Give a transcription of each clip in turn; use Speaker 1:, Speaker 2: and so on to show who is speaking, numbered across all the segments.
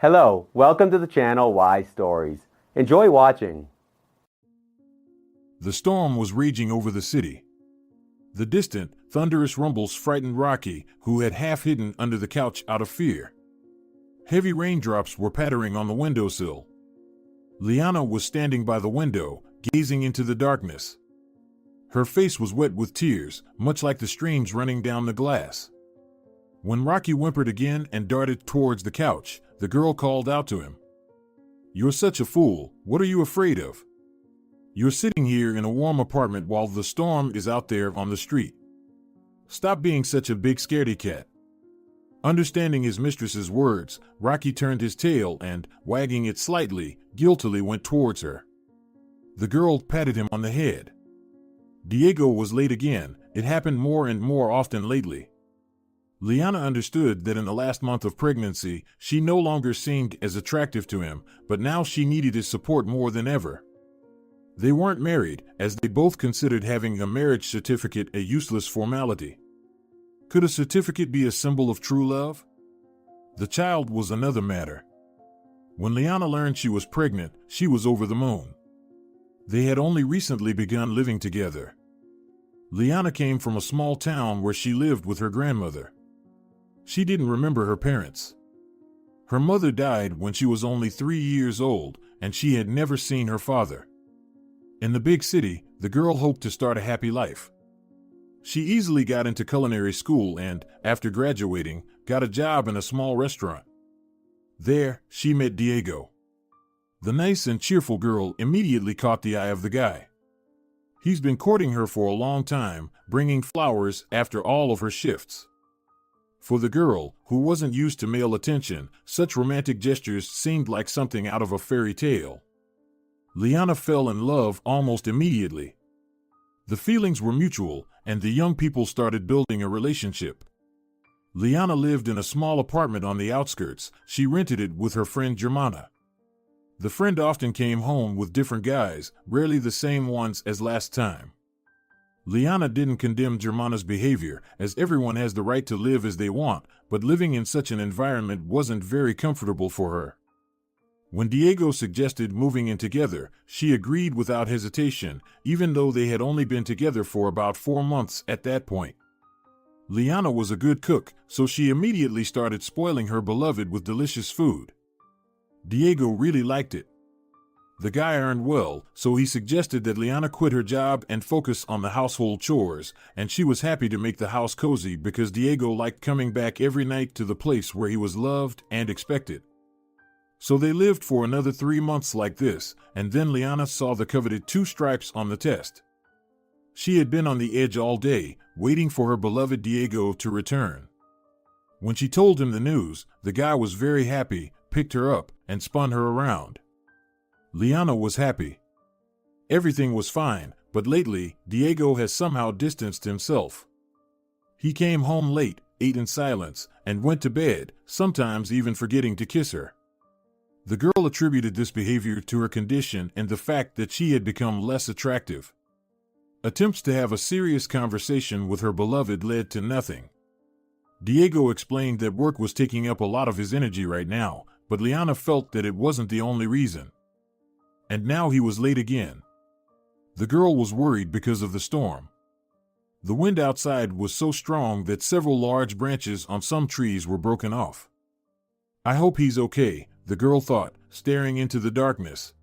Speaker 1: Hello, welcome to the channel Why Stories. Enjoy watching.
Speaker 2: The storm was raging over the city. The distant, thunderous rumbles frightened Rocky, who had half hidden under the couch out of fear. Heavy raindrops were pattering on the windowsill. Liana was standing by the window, gazing into the darkness. Her face was wet with tears, much like the streams running down the glass. When Rocky whimpered again and darted towards the couch, the girl called out to him. "You're such a fool. What are you afraid of? You're sitting here in a warm apartment while the storm is out there on the street. Stop being such a big scaredy cat." Understanding his mistress's words, Rocky turned his tail and, wagging it slightly, guiltily went towards her. The girl patted him on the head. Diego was late again. It happened more and more often lately. Liana understood that in the last month of pregnancy, she no longer seemed as attractive to him, but now she needed his support more than ever. They weren't married, as they both considered having a marriage certificate a useless formality. Could a certificate be a symbol of true love? The child was another matter. When Liana learned she was pregnant, she was over the moon. They had only recently begun living together. Liana came from a small town where she lived with her grandmother. She didn't remember her parents. Her mother died when she was only 3 years old, and she had never seen her father. In the big city, the girl hoped to start a happy life. She easily got into culinary school and, after graduating, got a job in a small restaurant. There, she met Diego. The nice and cheerful girl immediately caught the eye of the guy. He's been courting her for a long time, bringing flowers after all of her shifts. For the girl, who wasn't used to male attention, such romantic gestures seemed like something out of a fairy tale. Liana fell in love almost immediately. The feelings were mutual, and the young people started building a relationship. Liana lived in a small apartment on the outskirts. She rented it with her friend Germana. The friend often came home with different guys, rarely the same ones as last time. Liana didn't condemn Germana's behavior, as everyone has the right to live as they want, but living in such an environment wasn't very comfortable for her. When Diego suggested moving in together, she agreed without hesitation, even though they had only been together for about 4 months at that point. Liana was a good cook, so she immediately started spoiling her beloved with delicious food. Diego really liked it. The guy earned well, so he suggested that Liana quit her job and focus on the household chores, and she was happy to make the house cozy because Diego liked coming back every night to the place where he was loved and expected. So they lived for another 3 months like this, and then Liana saw the coveted 2 stripes on the test. She had been on the edge all day, waiting for her beloved Diego to return. When she told him the news, the guy was very happy, picked her up, and spun her around. Liana was happy. Everything was fine, but lately, Diego has somehow distanced himself. He came home late, ate in silence, and went to bed, sometimes even forgetting to kiss her. The girl attributed this behavior to her condition and the fact that she had become less attractive. Attempts to have a serious conversation with her beloved led to nothing. Diego explained that work was taking up a lot of his energy right now, but Liana felt that it wasn't the only reason. And now he was late again. The girl was worried because of the storm. The wind outside was so strong that several large branches on some trees were broken off. "I hope he's okay," the girl thought, staring into the darkness.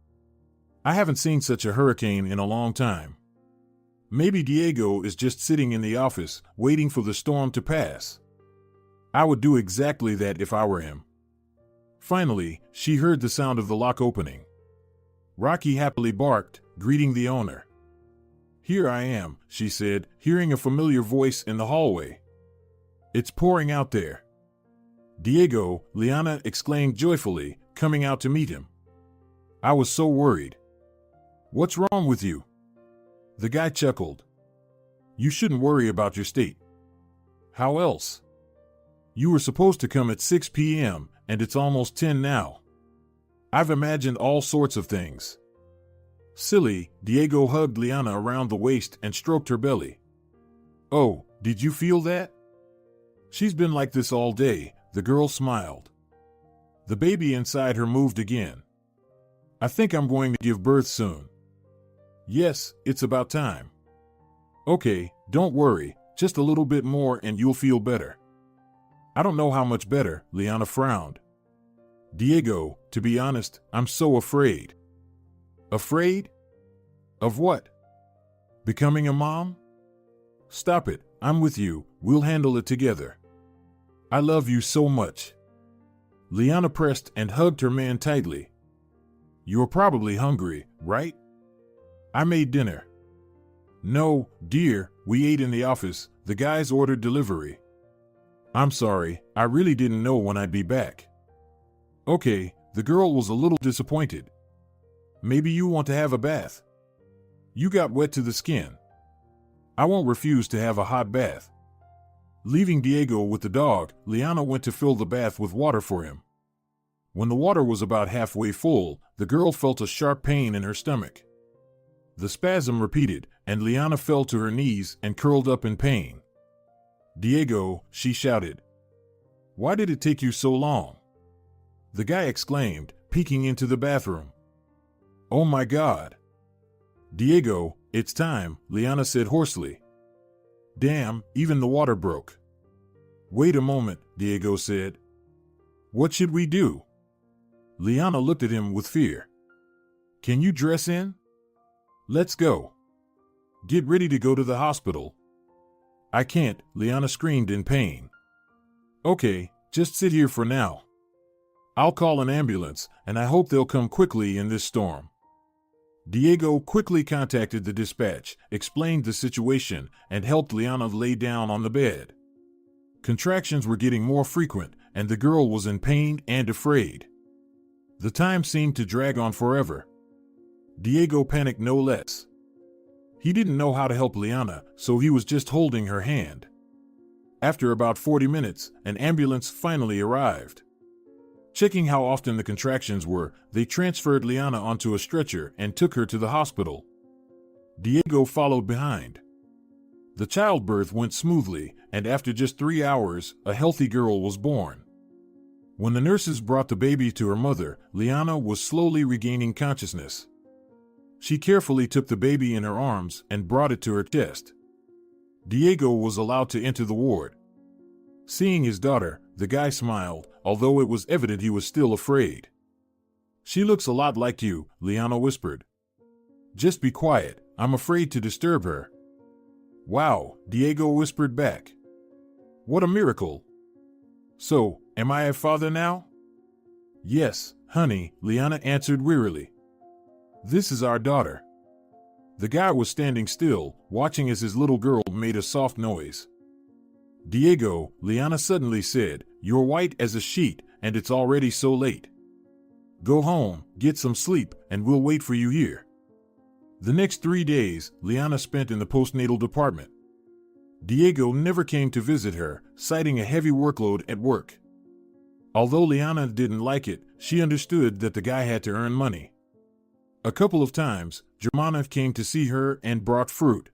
Speaker 2: "I haven't seen such a hurricane in a long time. Maybe Diego is just sitting in the office, waiting for the storm to pass. I would do exactly that if I were him." Finally, she heard the sound of the lock opening. Rocky happily barked, greeting the owner. "Here I am," she said, hearing a familiar voice in the hallway. "It's pouring out there." "Diego," Liana exclaimed joyfully, coming out to meet him. "I was so worried." "What's wrong with you?" The guy chuckled. "You shouldn't worry about your state. How else? You were supposed to come at 6 p.m., and it's almost 10 now. I've imagined all sorts of things." Silly, Diego hugged Liana around the waist and stroked her belly. "Oh, did you feel that?" "She's been like this all day," the girl smiled. The baby inside her moved again. I think I'm going to give birth soon. Yes, it's about time. Okay, don't worry, just a little bit more and you'll feel better. I don't know how much better, Liana frowned. Diego, to be honest, I'm so afraid. Afraid? Of what? Becoming a mom? Stop it, I'm with you, we'll handle it together. I love you so much. Liana pressed and hugged her man tightly. You're probably hungry, right? I made dinner. No, dear, we ate in the office, the guys ordered delivery. I'm sorry, I really didn't know when I'd be back. Okay, the girl was a little disappointed. Maybe you want to have a bath. You got wet to the skin. I won't refuse to have a hot bath. Leaving Diego with the dog, Liana went to fill the bath with water for him. When the water was about halfway full, the girl felt a sharp pain in her stomach. The spasm repeated, and Liana fell to her knees and curled up in pain. Diego, she shouted. Why did it take you so long? The guy exclaimed, peeking into the bathroom. Oh my God. Diego, it's time, Liana said hoarsely. Damn, even the water broke. Wait a moment, Diego said. What should we do? Liana looked at him with fear. Can you dress in? Let's go. Get ready to go to the hospital. I can't, Liana screamed in pain. Okay, just sit here for now. I'll call an ambulance, and I hope they'll come quickly in this storm. Diego quickly contacted the dispatch, explained the situation, and helped Liana lay down on the bed. Contractions were getting more frequent, and the girl was in pain and afraid. The time seemed to drag on forever. Diego panicked no less. He didn't know how to help Liana, so he was just holding her hand. After about 40 minutes, an ambulance finally arrived. Checking how often the contractions were, they transferred Liana onto a stretcher and took her to the hospital. Diego followed behind. The childbirth went smoothly, and after just 3 hours, a healthy girl was born. When the nurses brought the baby to her mother, Liana was slowly regaining consciousness. She carefully took the baby in her arms and brought it to her chest. Diego was allowed to enter the ward. Seeing his daughter, the guy smiled, although it was evident he was still afraid. She looks a lot like you, Liana whispered. Just be quiet, I'm afraid to disturb her. Wow, Diego whispered back. What a miracle. So, am I a father now? Yes, honey, Liana answered wearily. This is our daughter. The guy was standing still, watching as his little girl made a soft noise. Diego, Liana suddenly said, you're white as a sheet, and it's already so late. Go home, get some sleep, and we'll wait for you here. The next 3 days, Liana spent in the postnatal department. Diego never came to visit her, citing a heavy workload at work. Although Liana didn't like it, she understood that the guy had to earn money. A couple of times, Germana came to see her and brought fruit.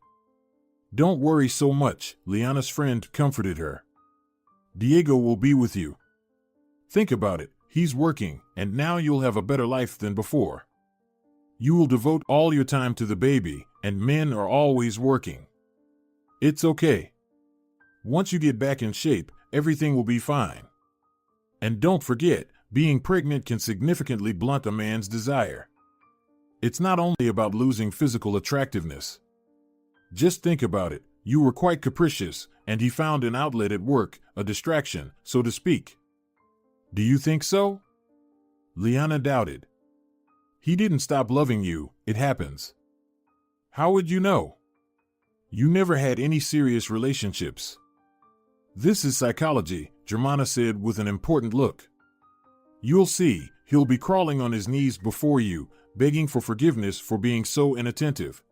Speaker 2: Don't worry so much, Liana's friend comforted her. Diego will be with you. Think about it, he's working, and now you'll have a better life than before. You will devote all your time to the baby, and men are always working. It's okay. Once you get back in shape, everything will be fine. And don't forget, being pregnant can significantly blunt a man's desire. It's not only about losing physical attractiveness. Just think about it, you were quite capricious, and he found an outlet at work, a distraction, so to speak. Do you think so? Liana doubted. He didn't stop loving you, it happens. How would you know? You never had any serious relationships. This is psychology, Germana said with an important look. You'll see, he'll be crawling on his knees before you, begging for forgiveness for being so inattentive.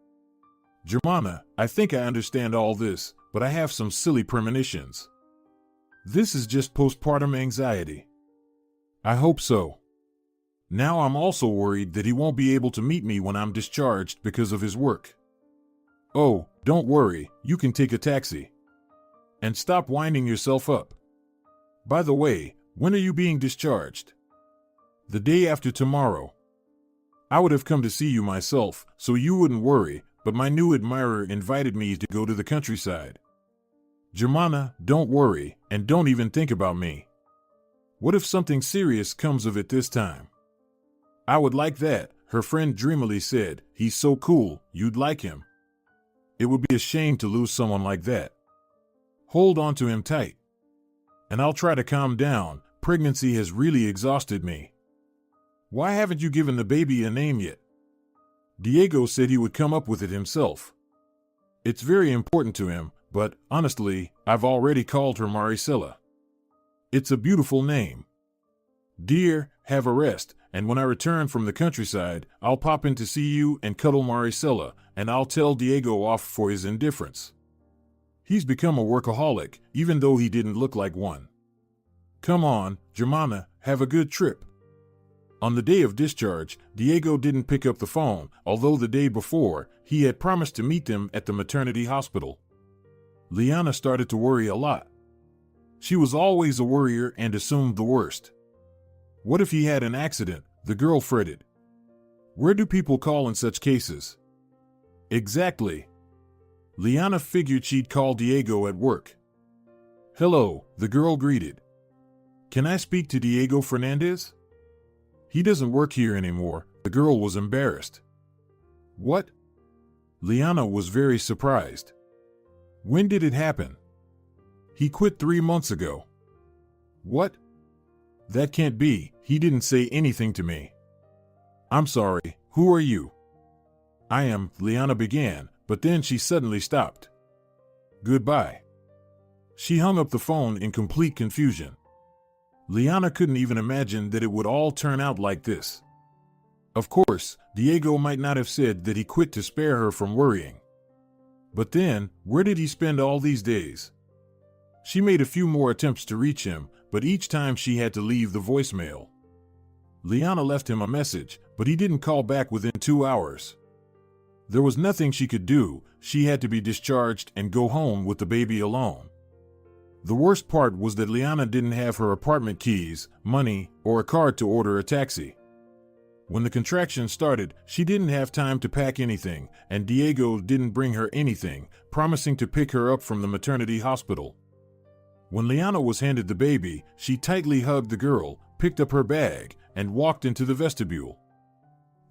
Speaker 2: Germana, I think I understand all this, but I have some silly premonitions. This is just postpartum anxiety. I hope so. Now I'm also worried that he won't be able to meet me when I'm discharged because of his work. Oh, don't worry, you can take a taxi. And stop winding yourself up. By the way, when are you being discharged? The day after tomorrow. I would have come to see you myself, so you wouldn't worry, but my new admirer invited me to go to the countryside. Germana, don't worry, and don't even think about me. What if something serious comes of it this time? I would like that, her friend dreamily said. He's so cool, you'd like him. It would be a shame to lose someone like that. Hold on to him tight. And I'll try to calm down. Pregnancy has really exhausted me. Why haven't you given the baby a name yet? Diego said he would come up with it himself. It's very important to him, but, honestly, I've already called her Maricela. It's a beautiful name. Dear, have a rest, and when I return from the countryside, I'll pop in to see you and cuddle Maricela, and I'll tell Diego off for his indifference. He's become a workaholic, even though he didn't look like one. Come on, Germana, have a good trip. On the day of discharge, Diego didn't pick up the phone, although the day before, he had promised to meet them at the maternity hospital. Liana started to worry a lot. She was always a worrier and assumed the worst. What if he had an accident? The girl fretted. Where do people call in such cases? Exactly. Liana figured she'd call Diego at work. Hello, the girl greeted. Can I speak to Diego Fernandez? He doesn't work here anymore. The girl was embarrassed. What? Liana was very surprised. When did it happen? He quit 3 months ago. What? That can't be. He didn't say anything to me. I'm sorry. Who are you? I am, Liana began, but then she suddenly stopped. Goodbye. She hung up the phone in complete confusion. Liana couldn't even imagine that it would all turn out like this. Of course, Diego might not have said that he quit to spare her from worrying. But then, where did he spend all these days? She made a few more attempts to reach him, but each time she had to leave the voicemail. Liana left him a message, but he didn't call back within 2 hours. There was nothing she could do. She had to be discharged and go home with the baby alone. The worst part was that Liana didn't have her apartment keys, money, or a card to order a taxi. When the contraction started, she didn't have time to pack anything, and Diego didn't bring her anything, promising to pick her up from the maternity hospital. When Liana was handed the baby, she tightly hugged the girl, picked up her bag, and walked into the vestibule.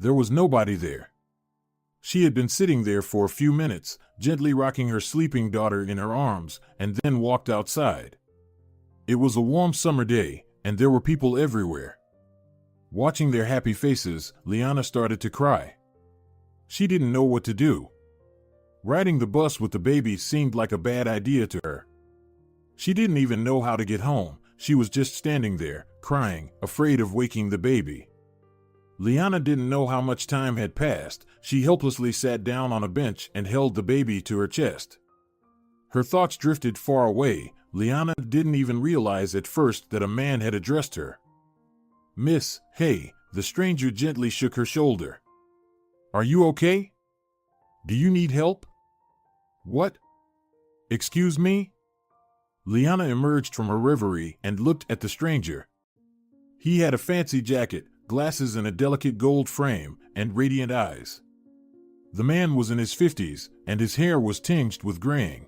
Speaker 2: There was nobody there. She had been sitting there for a few minutes, gently rocking her sleeping daughter in her arms, and then walked outside. It was a warm summer day, and there were people everywhere. Watching their happy faces, Liana started to cry. She didn't know what to do. Riding the bus with the baby seemed like a bad idea to her. She didn't even know how to get home. She was just standing there, crying, afraid of waking the baby. Liana didn't know how much time had passed. She helplessly sat down on a bench and held the baby to her chest. Her thoughts drifted far away. Liana didn't even realize at first that a man had addressed her. Miss, hey, the stranger gently shook her shoulder. Are you okay? Do you need help? What? Excuse me? Liana emerged from her reverie and looked at the stranger. He had a fancy jacket, glasses in a delicate gold frame, and radiant eyes. The man was in his 50s, and his hair was tinged with graying.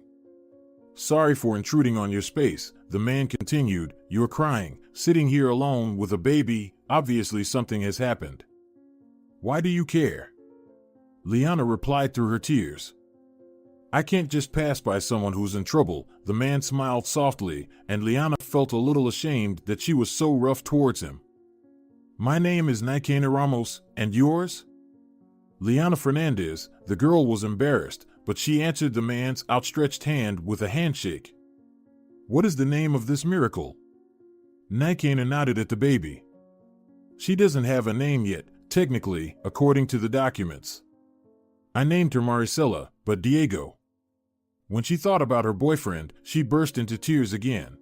Speaker 2: Sorry for intruding on your space, the man continued. You're crying, sitting here alone with a baby. Obviously something has happened. Why do you care? Liana replied through her tears. I can't just pass by someone who's in trouble. The man smiled softly, and Liana felt a little ashamed that she was so rough towards him. My name is Naikana Ramos, and yours? Liana Fernandez. The girl was embarrassed, but she answered the man's outstretched hand with a handshake. What is the name of this miracle? Naikana nodded at the baby. She doesn't have a name yet, technically, according to the documents. I named her Maricela, but Diego. When she thought about her boyfriend, she burst into tears again.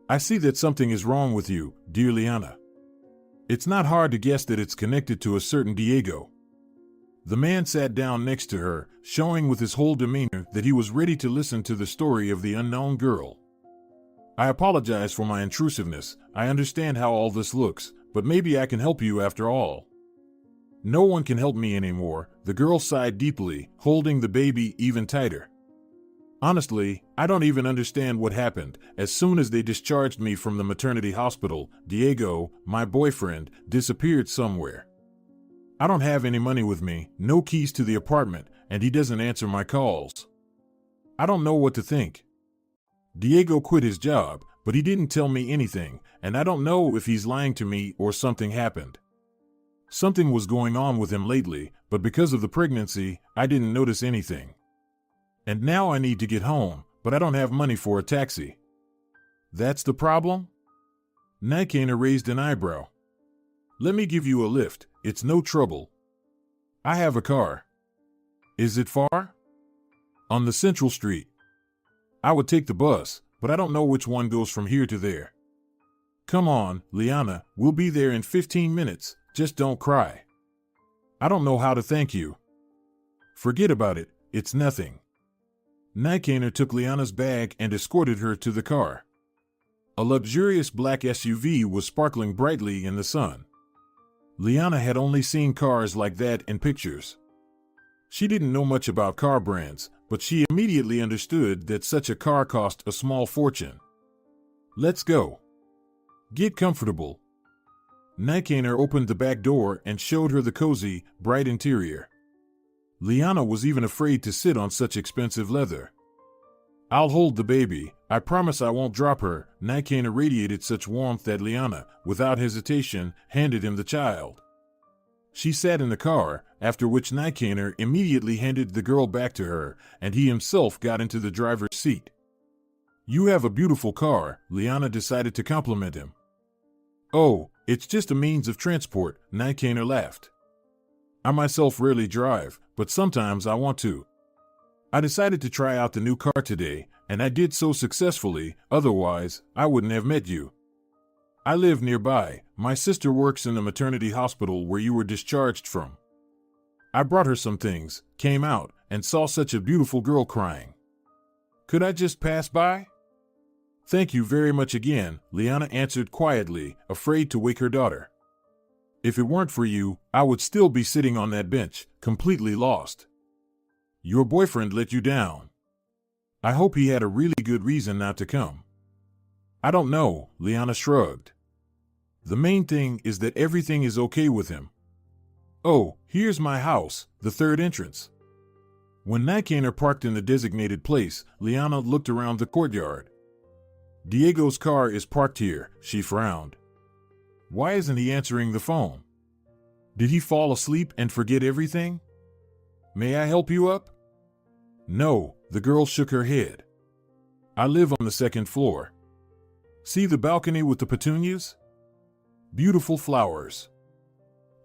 Speaker 2: I see that something is wrong with you, dear Liana. It's not hard to guess that it's connected to a certain Diego. The man sat down next to her, showing with his whole demeanor that he was ready to listen to the story of the unknown girl. I apologize for my intrusiveness. I understand how all this looks, but maybe I can help you after all. No one can help me anymore, the girl sighed deeply, holding the baby even tighter. Honestly, I don't even understand what happened. As soon as they discharged me from the maternity hospital, Diego, my boyfriend, disappeared somewhere. I don't have any money with me, no keys to the apartment, and he doesn't answer my calls. I don't know what to think. Diego quit his job, but he didn't tell me anything, and I don't know if he's lying to me or something happened. Something was going on with him lately, but because of the pregnancy, I didn't notice anything. And now I need to get home, but I don't have money for a taxi. That's the problem? Nikaina raised an eyebrow. Let me give you a lift, it's no trouble. I have a car. Is it far? On the Central Street. I would take the bus, but I don't know which one goes from here to there. Come on, Liana, we'll be there in 15 minutes, just don't cry. I don't know how to thank you. Forget about it, it's nothing. Nikaina took Liana's bag and escorted her to the car. A luxurious black SUV was sparkling brightly in the sun. Liana had only seen cars like that in pictures. She didn't know much about car brands, but she immediately understood that such a car cost a small fortune. Let's go. Get comfortable. Nikaina opened the back door and showed her the cozy, bright interior. Liana was even afraid to sit on such expensive leather. I'll hold the baby, I promise I won't drop her. Nikaina radiated such warmth that Liana, without hesitation, handed him the child. She sat in the car, after which Nikaina immediately handed the girl back to her, and he himself got into the driver's seat. You have a beautiful car, Liana decided to compliment him. Oh, it's just a means of transport, Nikaina laughed. I myself rarely drive, but sometimes I want to. I decided to try out the new car today, and I did so successfully, otherwise, I wouldn't have met you. I live nearby, my sister works in the maternity hospital where you were discharged from. I brought her some things, came out, and saw such a beautiful girl crying. Could I just pass by? Thank you very much again, Liana answered quietly, afraid to wake her daughter. If it weren't for you, I would still be sitting on that bench, completely lost. Your boyfriend let you down. I hope he had a really good reason not to come. I don't know, Liana shrugged. The main thing is that everything is okay with him. Oh, here's my house, the third entrance. When Nikaina parked in the designated place, Liana looked around the courtyard. Diego's car is parked here, she frowned. Why isn't he answering the phone? Did he fall asleep and forget everything? May I help you up? No, the girl shook her head. I live on the second floor. See the balcony with the petunias? Beautiful flowers.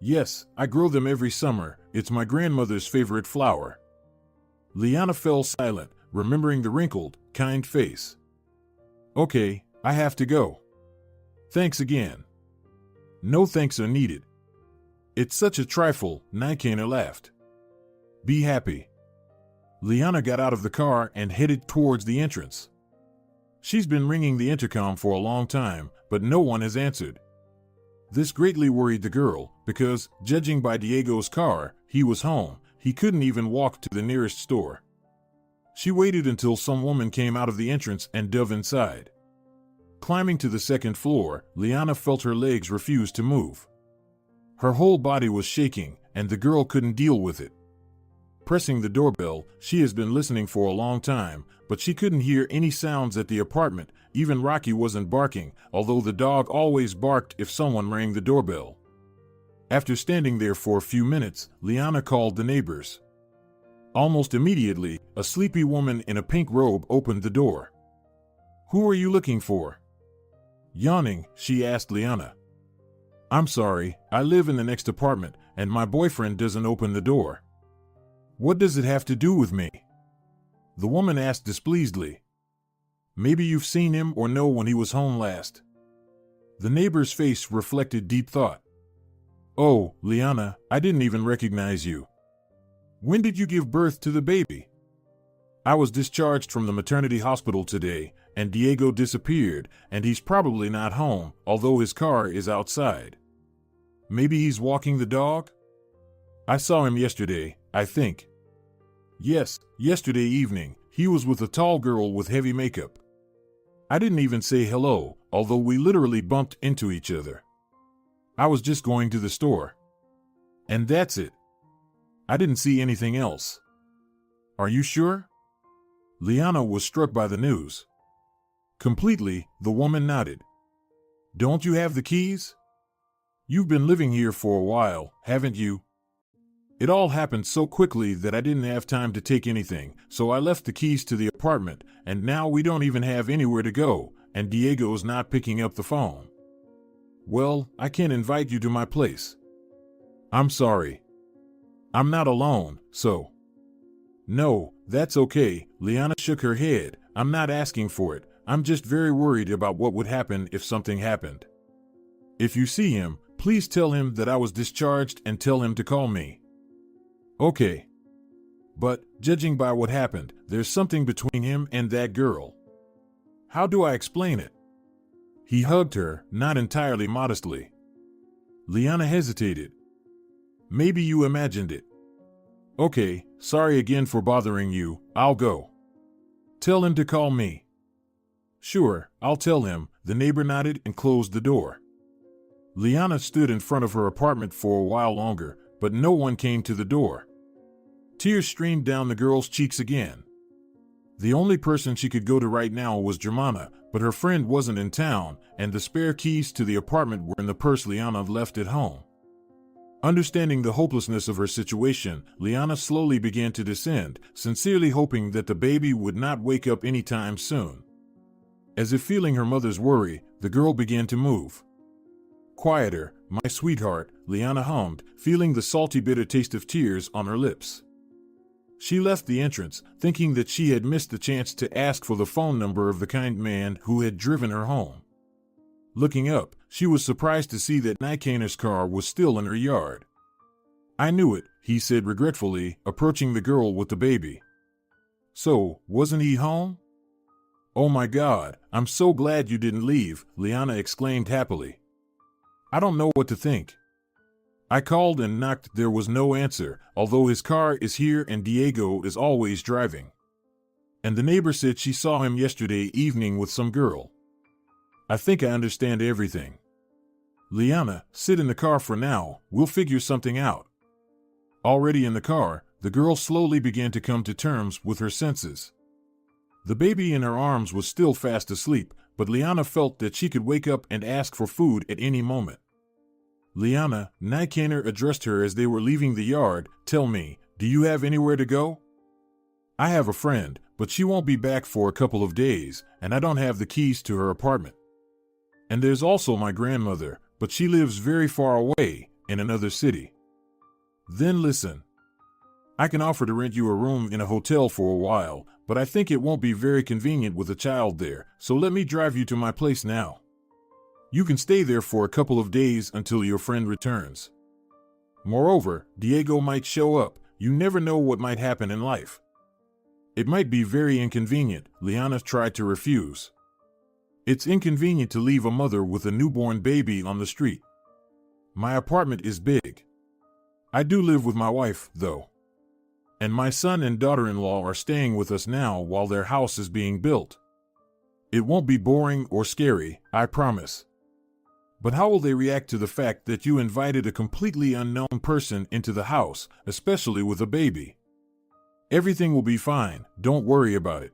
Speaker 2: Yes, I grow them every summer, it's my grandmother's favorite flower. Liana fell silent, remembering the wrinkled, kind face. Okay, I have to go. Thanks again. No thanks are needed. It's such a trifle, Nikaina laughed. Be happy. Liana got out of the car and headed towards the entrance. She's been ringing the intercom for a long time, but no one has answered. This greatly worried the girl, because, judging by Diego's car, he was home. He couldn't even walk to the nearest store. She waited until some woman came out of the entrance and dove inside. Climbing to the second floor, Liana felt her legs refuse to move. Her whole body was shaking, and the girl couldn't deal with it. Pressing the doorbell, she has been listening for a long time, but she couldn't hear any sounds at the apartment. Even Rocky wasn't barking, although the dog always barked if someone rang the doorbell. After standing there for a few minutes, Liana called the neighbors. Almost immediately, a sleepy woman in a pink robe opened the door. Who are you looking for? Yawning, she asked Liana. I'm sorry, I live in the next apartment, and my boyfriend doesn't open the door. What does it have to do with me? The woman asked displeasedly. Maybe you've seen him or know when he was home last. The neighbor's face reflected deep thought. Oh, Liana, I didn't even recognize you. When did you give birth to the baby? I was discharged from the maternity hospital today, and Diego disappeared, and he's probably not home, although his car is outside. Maybe he's walking the dog? I saw him yesterday, I think. Yes, yesterday evening, he was with a tall girl with heavy makeup. I didn't even say hello, although we literally bumped into each other. I was just going to the store. And that's it. I didn't see anything else. Are you sure? Liana was struck by the news. Completely, the woman nodded. Don't you have the keys? You've been living here for a while, haven't you? It all happened so quickly that I didn't have time to take anything, so I left the keys to the apartment, and now we don't even have anywhere to go, and Diego's not picking up the phone. Well, I can't invite you to my place. I'm sorry. I'm not alone, so. No, that's okay, Liana shook her head. I'm not asking for it. I'm just very worried about what would happen if something happened. If you see him, please tell him that I was discharged and tell him to call me. Okay. But, judging by what happened, there's something between him and that girl. How do I explain it? He hugged her, not entirely modestly. Liana hesitated. Maybe you imagined it. Okay, sorry again for bothering you, I'll go. Tell him to call me. Sure, I'll tell him, the neighbor nodded and closed the door. Liana stood in front of her apartment for a while longer, but no one came to the door. Tears streamed down the girl's cheeks again. The only person she could go to right now was Germana, but her friend wasn't in town, and the spare keys to the apartment were in the purse Liana left at home. Understanding the hopelessness of her situation, Liana slowly began to descend, sincerely hoping that the baby would not wake up anytime soon. As if feeling her mother's worry, the girl began to move. Quieter, my sweetheart, Liana hummed, feeling the salty bitter taste of tears on her lips. She left the entrance, thinking that she had missed the chance to ask for the phone number of the kind man who had driven her home. Looking up, she was surprised to see that Nikanor's car was still in her yard. I knew it, he said regretfully, approaching the girl with the baby. So, wasn't he home? Oh my God, I'm so glad you didn't leave, Liana exclaimed happily. I don't know what to think. I called and knocked, there was no answer, although his car is here and Diego is always driving. And the neighbor said she saw him yesterday evening with some girl. I think I understand everything. Liana, sit in the car for now, we'll figure something out. Already in the car, the girl slowly began to come to terms with her senses. The baby in her arms was still fast asleep, but Liana felt that she could wake up and ask for food at any moment. Liana, Nikanor addressed her as they were leaving the yard. Tell me, do you have anywhere to go? I have a friend, but she won't be back for a couple of days, and I don't have the keys to her apartment. And there's also my grandmother, but she lives very far away, in another city. Then listen. I can offer to rent you a room in a hotel for a while, but I think it won't be very convenient with a child there, so let me drive you to my place now. You can stay there for a couple of days until your friend returns. Moreover, Diego might show up. You never know what might happen in life. It might be very inconvenient, Liana tried to refuse. It's inconvenient to leave a mother with a newborn baby on the street. My apartment is big. I do live with my wife, though. And my son and daughter-in-law are staying with us now while their house is being built. It won't be boring or scary, I promise. But how will they react to the fact that you invited a completely unknown person into the house, especially with a baby? Everything will be fine, don't worry about it.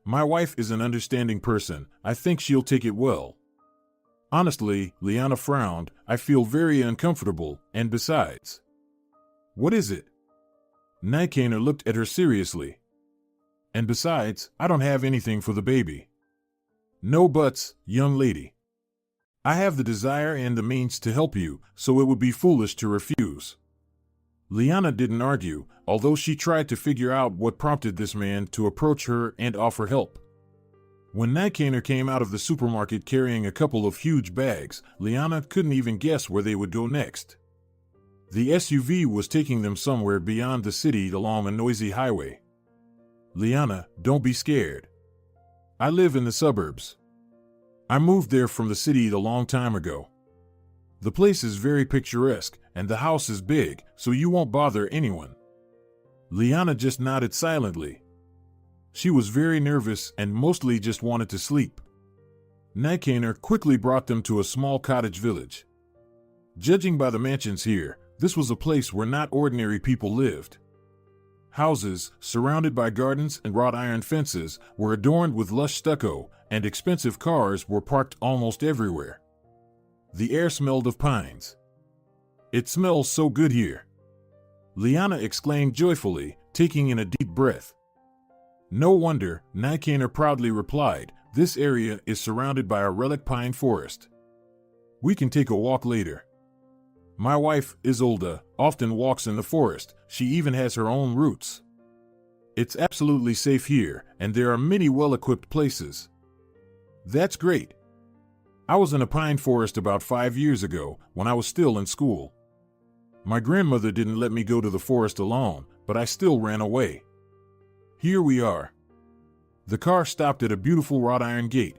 Speaker 2: My wife is an understanding person, I think she'll take it well. Honestly, Liana frowned, I feel very uncomfortable, and besides. What is it? Nikanor looked at her seriously. And besides, I don't have anything for the baby. No buts, young lady. I have the desire and the means to help you, so it would be foolish to refuse. Liana didn't argue, although she tried to figure out what prompted this man to approach her and offer help. When Nikanor came out of the supermarket carrying a couple of huge bags, Liana couldn't even guess where they would go next. The SUV was taking them somewhere beyond the city along a noisy highway. Liana, don't be scared. I live in the suburbs. I moved there from the city a long time ago. The place is very picturesque, and the house is big, so you won't bother anyone. Liana just nodded silently. She was very nervous and mostly just wanted to sleep. Nikaner quickly brought them to a small cottage village. Judging by the mansions here, this was a place where not ordinary people lived. Houses, surrounded by gardens and wrought iron fences, were adorned with lush stucco, and expensive cars were parked almost everywhere. The air smelled of pines. "It smells so good here," Liana exclaimed joyfully, taking in a deep breath. "No wonder," Nikaner proudly replied. "This area is surrounded by a relic pine forest. We can take a walk later. My wife, Isolda, often walks in the forest. She even has her own routes. It's absolutely safe here, and there are many well-equipped places." "That's great. I was in a pine forest about 5 years ago, when I was still in school. My grandmother didn't let me go to the forest alone, but I still ran away. Here we are." The car stopped at a beautiful wrought iron gate.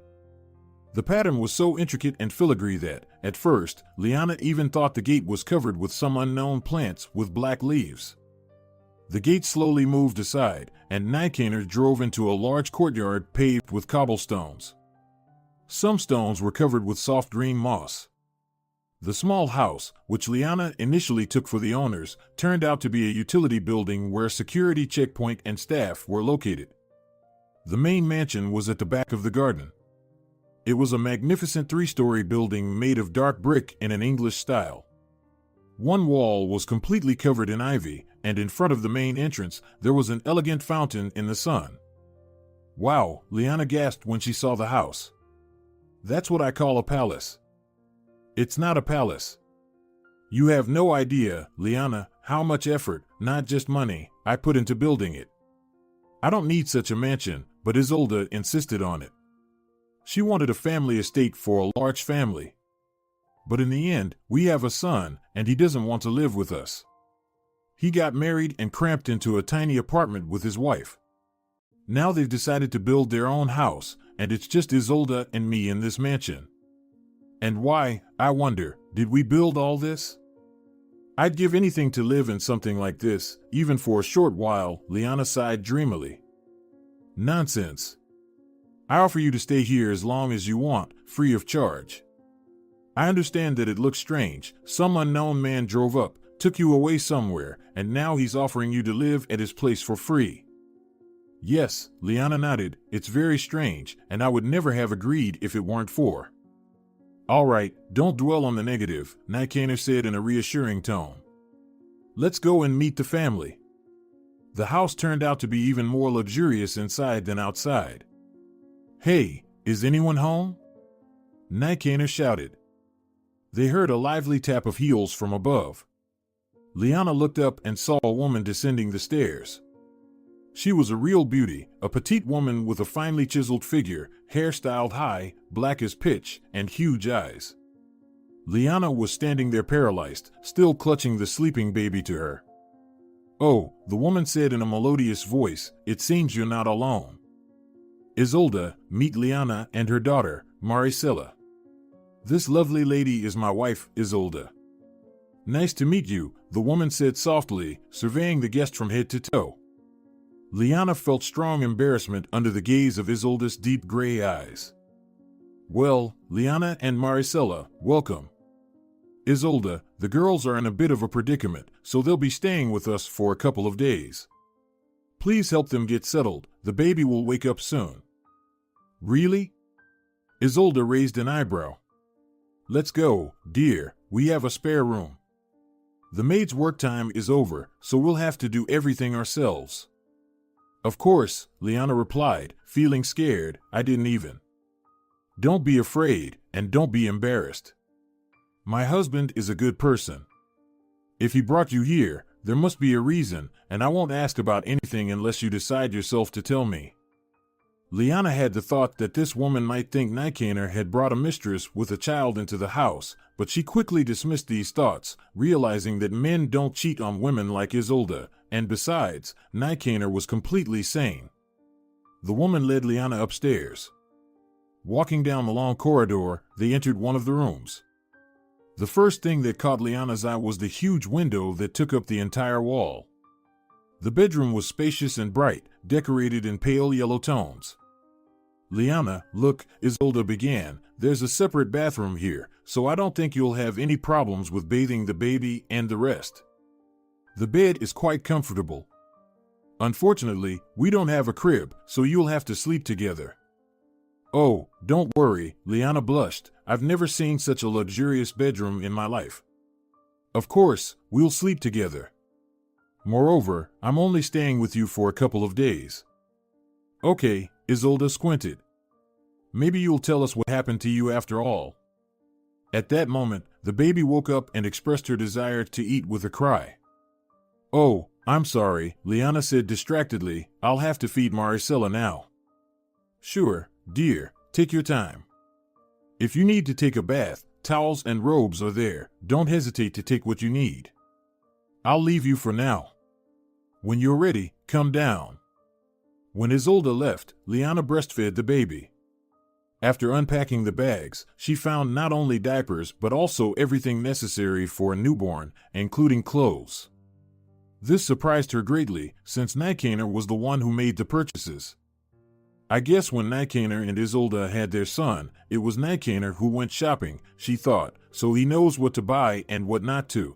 Speaker 2: The pattern was so intricate and filigree that, at first, Liana even thought the gate was covered with some unknown plants with black leaves. The gate slowly moved aside, and Nikaner drove into a large courtyard paved with cobblestones. Some stones were covered with soft green moss. The small house, which Liana initially took for the owners, turned out to be a utility building where a security checkpoint and staff were located. The main mansion was at the back of the garden. It was a magnificent 3-story building made of dark brick in an English style. One wall was completely covered in ivy, and in front of the main entrance there was an elegant fountain in the sun. "Wow," Liana gasped when she saw the house. "That's what I call a palace." "It's not a palace. You have no idea, Liana, how much effort, not just money, I put into building it. I don't need such a mansion, but Isolda insisted on it. She wanted a family estate for a large family. But in the end, we have a son, and he doesn't want to live with us. He got married and cramped into a tiny apartment with his wife. Now they've decided to build their own house, and it's just Isolda and me in this mansion. And why, I wonder, did we build all this? I'd give anything to live in something like this, even for a short while," Liana sighed dreamily. "Nonsense. I offer you to stay here as long as you want, free of charge. I understand that it looks strange. Some unknown man drove up, took you away somewhere, and now he's offering you to live at his place for free." "Yes," Liana nodded, "it's very strange, and I would never have agreed if it weren't for." "All right, don't dwell on the negative," Nikaner said in a reassuring tone. "Let's go and meet the family." The house turned out to be even more luxurious inside than outside. "Hey, is anyone home?" Nikaner shouted. They heard a lively tap of heels from above. Liana looked up and saw a woman descending the stairs. She was a real beauty, a petite woman with a finely chiseled figure, hair styled high, black as pitch, and huge eyes. Liana was standing there paralyzed, still clutching the sleeping baby to her. "Oh," the woman said in a melodious voice, "it seems you're not alone. Isolda, meet Liana and her daughter, Maricela. This lovely lady is my wife, Isolda." "Nice to meet you," the woman said softly, surveying the guest from head to toe. Liana felt strong embarrassment under the gaze of Isolda's deep gray eyes. "Well, Liana and Maricela, welcome. Isolda, the girls are in a bit of a predicament, so they'll be staying with us for a couple of days. Please help them get settled, the baby will wake up soon." "Really?" Isolda raised an eyebrow. "Let's go, dear, we have a spare room. The maid's work time is over, so we'll have to do everything ourselves." "Of course," Liana replied, feeling scared. "I didn't even." "Don't be afraid, and don't be embarrassed. My husband is a good person. If he brought you here, there must be a reason, and I won't ask about anything unless you decide yourself to tell me." Liana had the thought that this woman might think Nikaner had brought a mistress with a child into the house, but she quickly dismissed these thoughts, realizing that men don't cheat on women like Isolda, and besides, Nikaner was completely sane. The woman led Liana upstairs. Walking down the long corridor, they entered one of the rooms. The first thing that caught Liana's eye was the huge window that took up the entire wall. The bedroom was spacious and bright, decorated in pale yellow tones. "Liana, look," Isolde began, "there's a separate bathroom here, so I don't think you'll have any problems with bathing the baby and the rest. The bed is quite comfortable. Unfortunately, we don't have a crib, so you'll have to sleep together." "Oh, don't worry," Liana blushed. "I've never seen such a luxurious bedroom in my life. Of course, we'll sleep together. Moreover, I'm only staying with you for a couple of days." "Okay," Isolde squinted. "Maybe you'll tell us what happened to you after all." At that moment, the baby woke up and expressed her desire to eat with a cry. "Oh, I'm sorry," Liana said distractedly. "I'll have to feed Maricela now." "Sure, dear, take your time. If you need to take a bath, towels and robes are there. Don't hesitate to take what you need. I'll leave you for now. When you're ready, come down." When Isolde left, Liana breastfed the baby. After unpacking the bags, she found not only diapers but also everything necessary for a newborn, including clothes. This surprised her greatly, since Nijkaner was the one who made the purchases. I guess when Nijkaner and Isolde had their son, it was Nijkaner who went shopping, she thought, so he knows what to buy and what not to.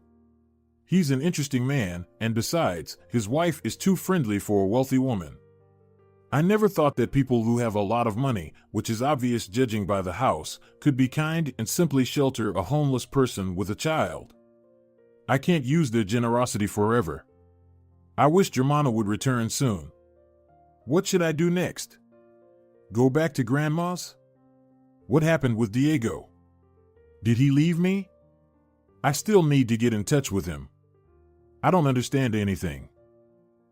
Speaker 2: He's an interesting man, and besides, his wife is too friendly for a wealthy woman. I never thought that people who have a lot of money, which is obvious judging by the house, could be kind and simply shelter a homeless person with a child. I can't use their generosity forever. I wish Germana would return soon. What should I do next? Go back to Grandma's? What happened with Diego? Did he leave me? I still need to get in touch with him. I don't understand anything.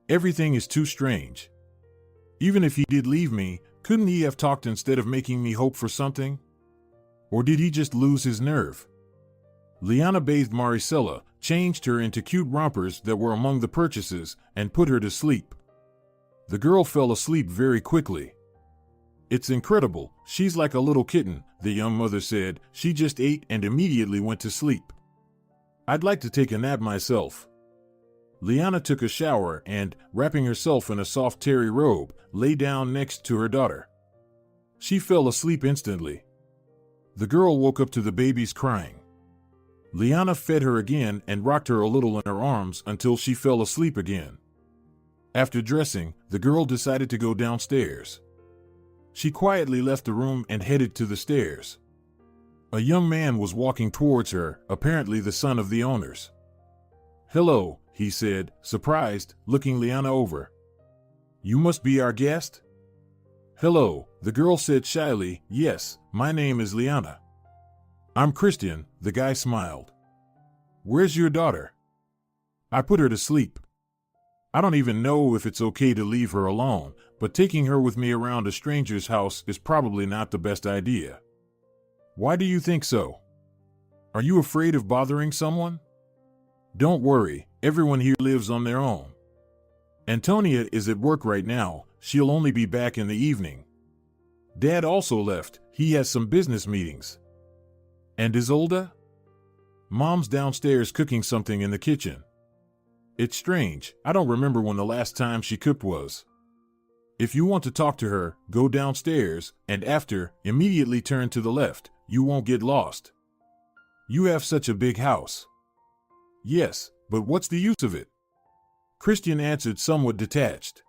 Speaker 2: Everything is too strange. Even if he did leave me, couldn't he have talked instead of making me hope for something? Or did he just lose his nerve? Liana bathed Maricela, changed her into cute rompers that were among the purchases, and put her to sleep. The girl fell asleep very quickly. "It's incredible, she's like a little kitten," the young mother said. "She just ate and immediately went to sleep. I'd like to take a nap myself." Liana took a shower and, wrapping herself in a soft terry robe, lay down next to her daughter. She fell asleep instantly. The girl woke up to the baby's crying. Liana fed her again and rocked her a little in her arms until she fell asleep again. After dressing, the girl decided to go downstairs. She quietly left the room and headed to the stairs. A young man was walking towards her, apparently the son of the owners. "Hello," he said, surprised, looking Liana over. "You must be our guest?" "Hello," the girl said shyly. "Yes, my name is Liana." "I'm Christian," the guy smiled. "Where's your daughter?" "I put her to sleep. I don't even know if it's okay to leave her alone, but taking her with me around a stranger's house is probably not the best idea." "Why do you think so? Are you afraid of bothering someone?" "Don't worry, everyone here lives on their own. Antonia is at work right now, she'll only be back in the evening. Dad also left, he has some business meetings." "And Isolde?" "Mom's downstairs cooking something in the kitchen. It's strange, I don't remember when the last time she cooked was. If you want to talk to her, go downstairs, and after, immediately turn to the left, you won't get lost. You have such a big house." "Yes, but what's the use of it?" Christian answered somewhat detached.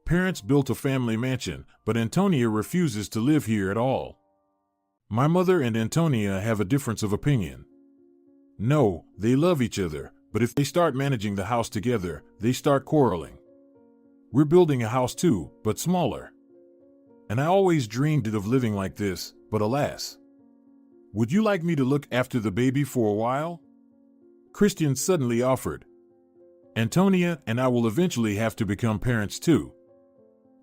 Speaker 2: "Parents built a family mansion, but Antonia refuses to live here at all. My mother and Antonia have a difference of opinion. No, they love each other, but if they start managing the house together, they start quarreling. We're building a house too, but smaller. And I always dreamed of living like this, but alas. Would you like me to look after the baby for a while?" Christian suddenly offered. "Antonia and I will eventually have to become parents too."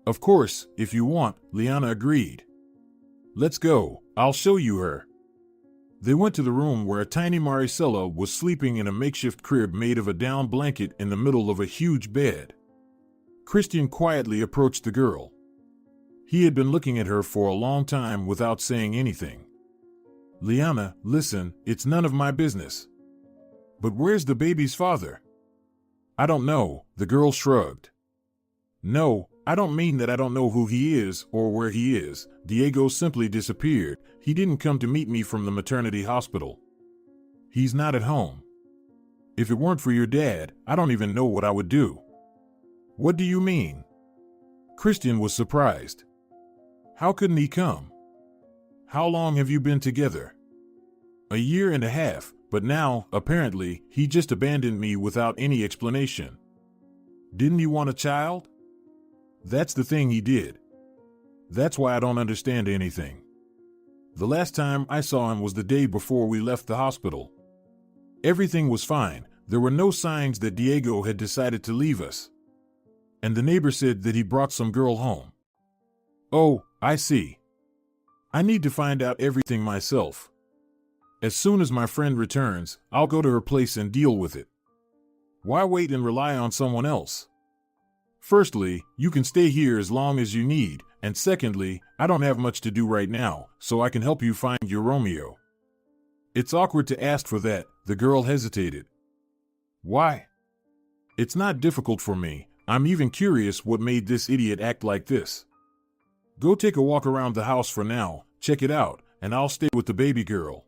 Speaker 2: "Of course, if you want," Liana agreed. "Let's go, I'll show you her." They went to the room where a tiny Maricela was sleeping in a makeshift crib made of a down blanket in the middle of a huge bed. Christian quietly approached the girl. He had been looking at her for a long time without saying anything. Liana, listen, it's none of my business. But where's the baby's father? I don't know, the girl shrugged. No, I don't mean that I don't know who he is or where he is. Diego simply disappeared. He didn't come to meet me from the maternity hospital. He's not at home. If it weren't for your dad, I don't even know what I would do. What do you mean? Christian was surprised. How couldn't he come? How long have you been together? A year and a half, but now, apparently, he just abandoned me without any explanation. Didn't he want a child? That's the thing he did. That's why I don't understand anything. The last time I saw him was the day before we left the hospital. Everything was fine. There were no signs that Diego had decided to leave us. And the neighbor said that he brought some girl home. Oh, I see. I need to find out everything myself. As soon as my friend returns, I'll go to her place and deal with it. Why wait and rely on someone else? Firstly, you can stay here as long as you need, and secondly, I don't have much to do right now, so I can help you find your Romeo. It's awkward to ask for that, the girl hesitated. Why? It's not difficult for me. I'm even curious what made this idiot act like this. Go take a walk around the house for now, check it out, and I'll stay with the baby girl.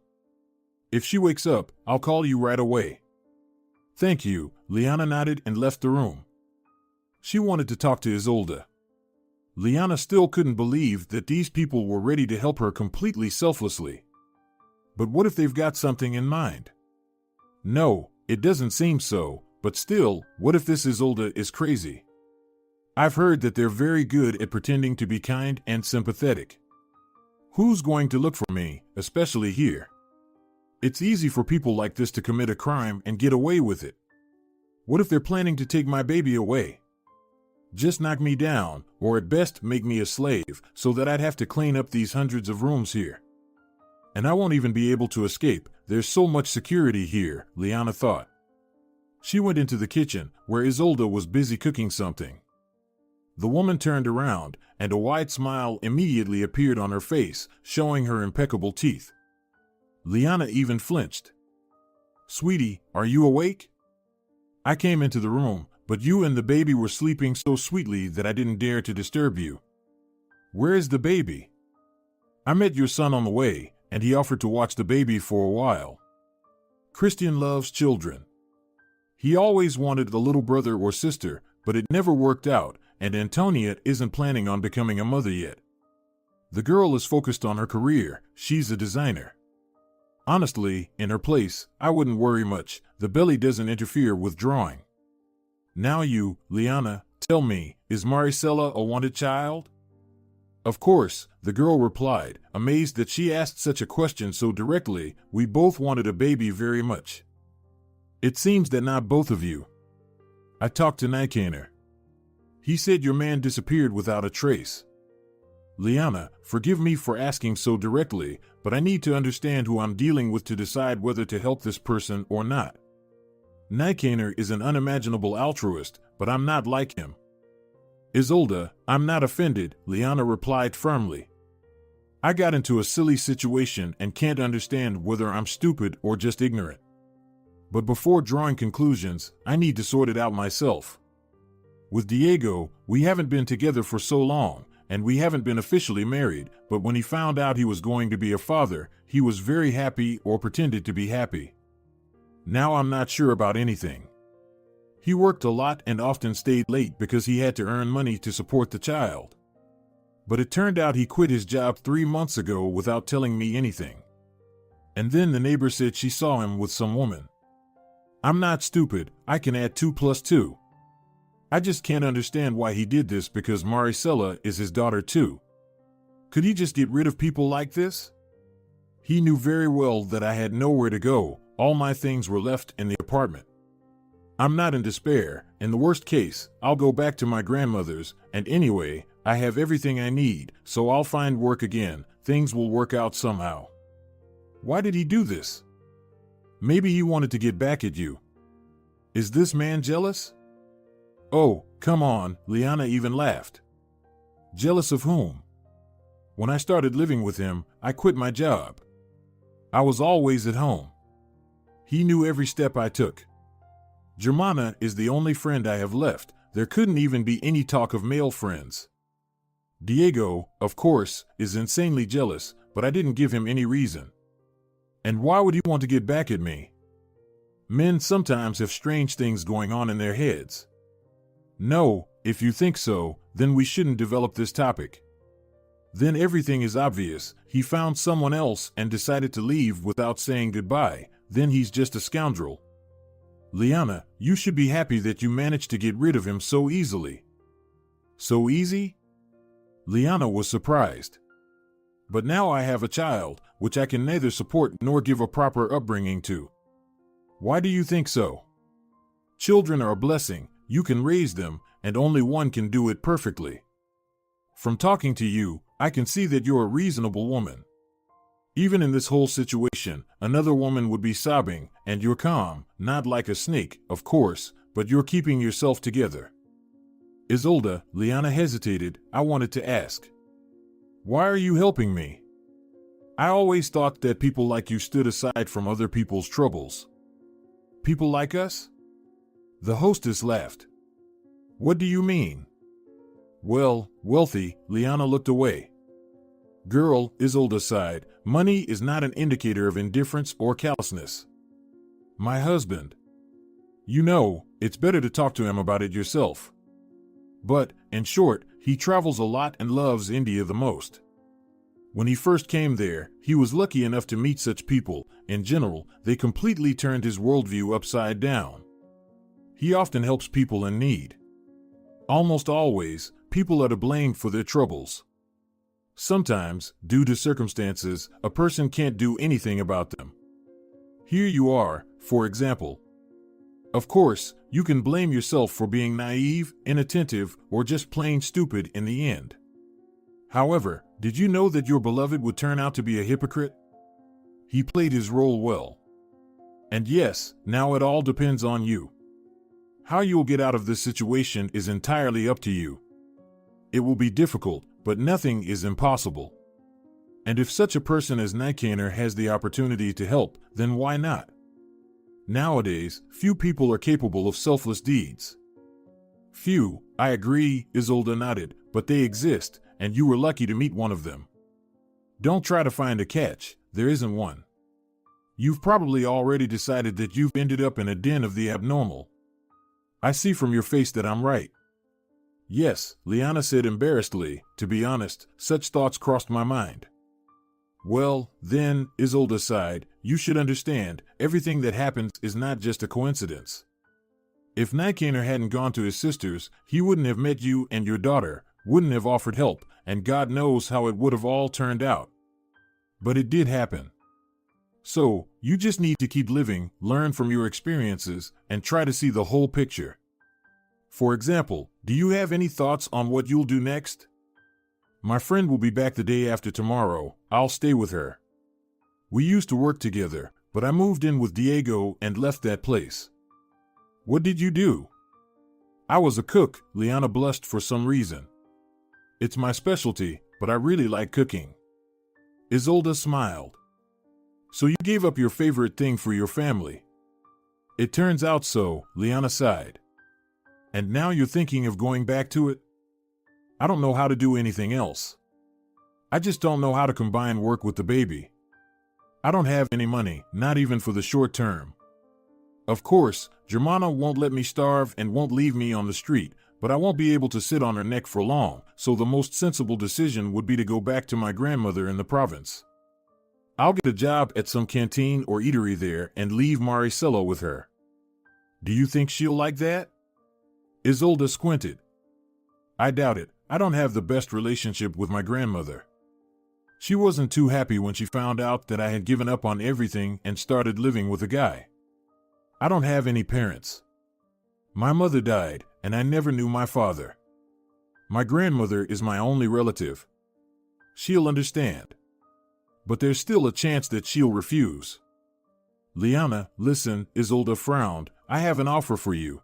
Speaker 2: If she wakes up, I'll call you right away. Thank you, Liana nodded and left the room. She wanted to talk to Isolda. Liana still couldn't believe that these people were ready to help her completely selflessly. But what if they've got something in mind? No, it doesn't seem so, but still, what if this Isolda is crazy? I've heard that they're very good at pretending to be kind and sympathetic. Who's going to look for me, especially here? It's easy for people like this to commit a crime and get away with it. What if they're planning to take my baby away? Just knock me down, or at best make me a slave, so that I'd have to clean up these hundreds of rooms here. And I won't even be able to escape. There's so much security here, Liana thought. She went into the kitchen, where Isolda was busy cooking something. The woman turned around, and a wide smile immediately appeared on her face, showing her impeccable teeth. Liana even flinched. Sweetie, are you awake? I came into the room, but you and the baby were sleeping so sweetly that I didn't dare to disturb you. Where is the baby? I met your son on the way, and he offered to watch the baby for a while. Christian loves children. He always wanted a little brother or sister, but it never worked out, and Antonia isn't planning on becoming a mother yet. The girl is focused on her career. She's a designer. Honestly, in her place, I wouldn't worry much. The belly doesn't interfere with drawing. Now you, Liana, tell me, is Maricela a wanted child? Of course, the girl replied, amazed that she asked such a question so directly. We both wanted a baby very much. It seems that not both of you. I talked to Nikaner. He said your man disappeared without a trace. Liana, forgive me for asking so directly, but I need to understand who I'm dealing with to decide whether to help this person or not. Nikaner is an unimaginable altruist, but I'm not like him. Isolda, I'm not offended, Liana replied firmly. I got into a silly situation and can't understand whether I'm stupid or just ignorant. But before drawing conclusions, I need to sort it out myself. With Diego, we haven't been together for so long, and we haven't been officially married, but when he found out he was going to be a father, he was very happy or pretended to be happy. Now I'm not sure about anything. He worked a lot and often stayed late because he had to earn money to support the child. But it turned out he quit his job 3 months ago without telling me anything. And then the neighbor said she saw him with some woman. I'm not stupid, I can add 2 plus 2. I just can't understand why he did this because Maricela is his daughter too. Could he just get rid of people like this? He knew very well that I had nowhere to go, all my things were left in the apartment. I'm not in despair. In the worst case, I'll go back to my grandmother's, and anyway, I have everything I need, so I'll find work again. Things will work out somehow. Why did he do this? Maybe he wanted to get back at you. Is this man jealous? Oh, come on, Liana even laughed. Jealous of whom? When I started living with him, I quit my job. I was always at home. He knew every step I took. Germana is the only friend I have left. There couldn't even be any talk of male friends. Diego, of course, is insanely jealous, but I didn't give him any reason. And why would he want to get back at me? Men sometimes have strange things going on in their heads. No, if you think so, then we shouldn't develop this topic. Then everything is obvious. He found someone else and decided to leave without saying goodbye. Then he's just a scoundrel. Liana, you should be happy that you managed to get rid of him so easily. So easy? Liana was surprised. But now I have a child, which I can neither support nor give a proper upbringing to. Why do you think so? Children are a blessing. You can raise them, and only one can do it perfectly. From talking to you, I can see that you're a reasonable woman. Even in this whole situation, another woman would be sobbing, and you're calm, not like a snake, of course, but you're keeping yourself together. Isolda, Liana hesitated. I wanted to ask. Why are you helping me? I always thought that people like you stood aside from other people's troubles. People like us? The hostess laughed. What do you mean? Well, wealthy. Liana looked away. Girl, Isolda sighed. Money is not an indicator of indifference or callousness. My husband. You know, it's better to talk to him about it yourself. But, in short, he travels a lot and loves India the most. When he first came there, he was lucky enough to meet such people. In general, they completely turned his worldview upside down. He often helps people in need. Almost always, people are to blame for their troubles. Sometimes, due to circumstances, a person can't do anything about them. Here you are, for example. Of course, you can blame yourself for being naive, inattentive, or just plain stupid in the end. However, did you know that your beloved would turn out to be a hypocrite? He played his role well. And yes, now it all depends on you. How you'll get out of this situation is entirely up to you. It will be difficult, but nothing is impossible. And if such a person as Nikaner has the opportunity to help, then why not? Nowadays, few people are capable of selfless deeds. Few, I agree, Isolda nodded, but they exist, and you were lucky to meet one of them. Don't try to find a catch, there isn't one. You've probably already decided that you've ended up in a den of the abnormal. I see from your face that I'm right. Yes, Liana said embarrassedly. To be honest, such thoughts crossed my mind. Well, then, Isolda sighed, you should understand, everything that happens is not just a coincidence. If Nikaner hadn't gone to his sister's, he wouldn't have met you and your daughter, wouldn't have offered help, and God knows how it would have all turned out. But it did happen. So, you just need to keep living, learn from your experiences, and try to see the whole picture. For example, do you have any thoughts on what you'll do next? My friend will be back the day after tomorrow. I'll stay with her. We used to work together, but I moved in with Diego and left that place. What did you do? I was a cook, Liana blushed for some reason. It's my specialty, but I really like cooking. Isolda smiled. So you gave up your favorite thing for your family. It turns out so, Liana sighed. And now you're thinking of going back to it? I don't know how to do anything else. I just don't know how to combine work with the baby. I don't have any money, not even for the short term. Of course, Germana won't let me starve and won't leave me on the street, but I won't be able to sit on her neck for long, so the most sensible decision would be to go back to my grandmother in the province. I'll get a job at some canteen or eatery there and leave Maricelo with her. Do you think she'll like that? Isolda squinted. I doubt it. I don't have the best relationship with my grandmother. She wasn't too happy when she found out that I had given up on everything and started living with a guy. I don't have any parents. My mother died, and I never knew my father. My grandmother is my only relative. She'll understand. But there's still a chance that she'll refuse. Liana, listen, Isolda frowned. I have an offer for you.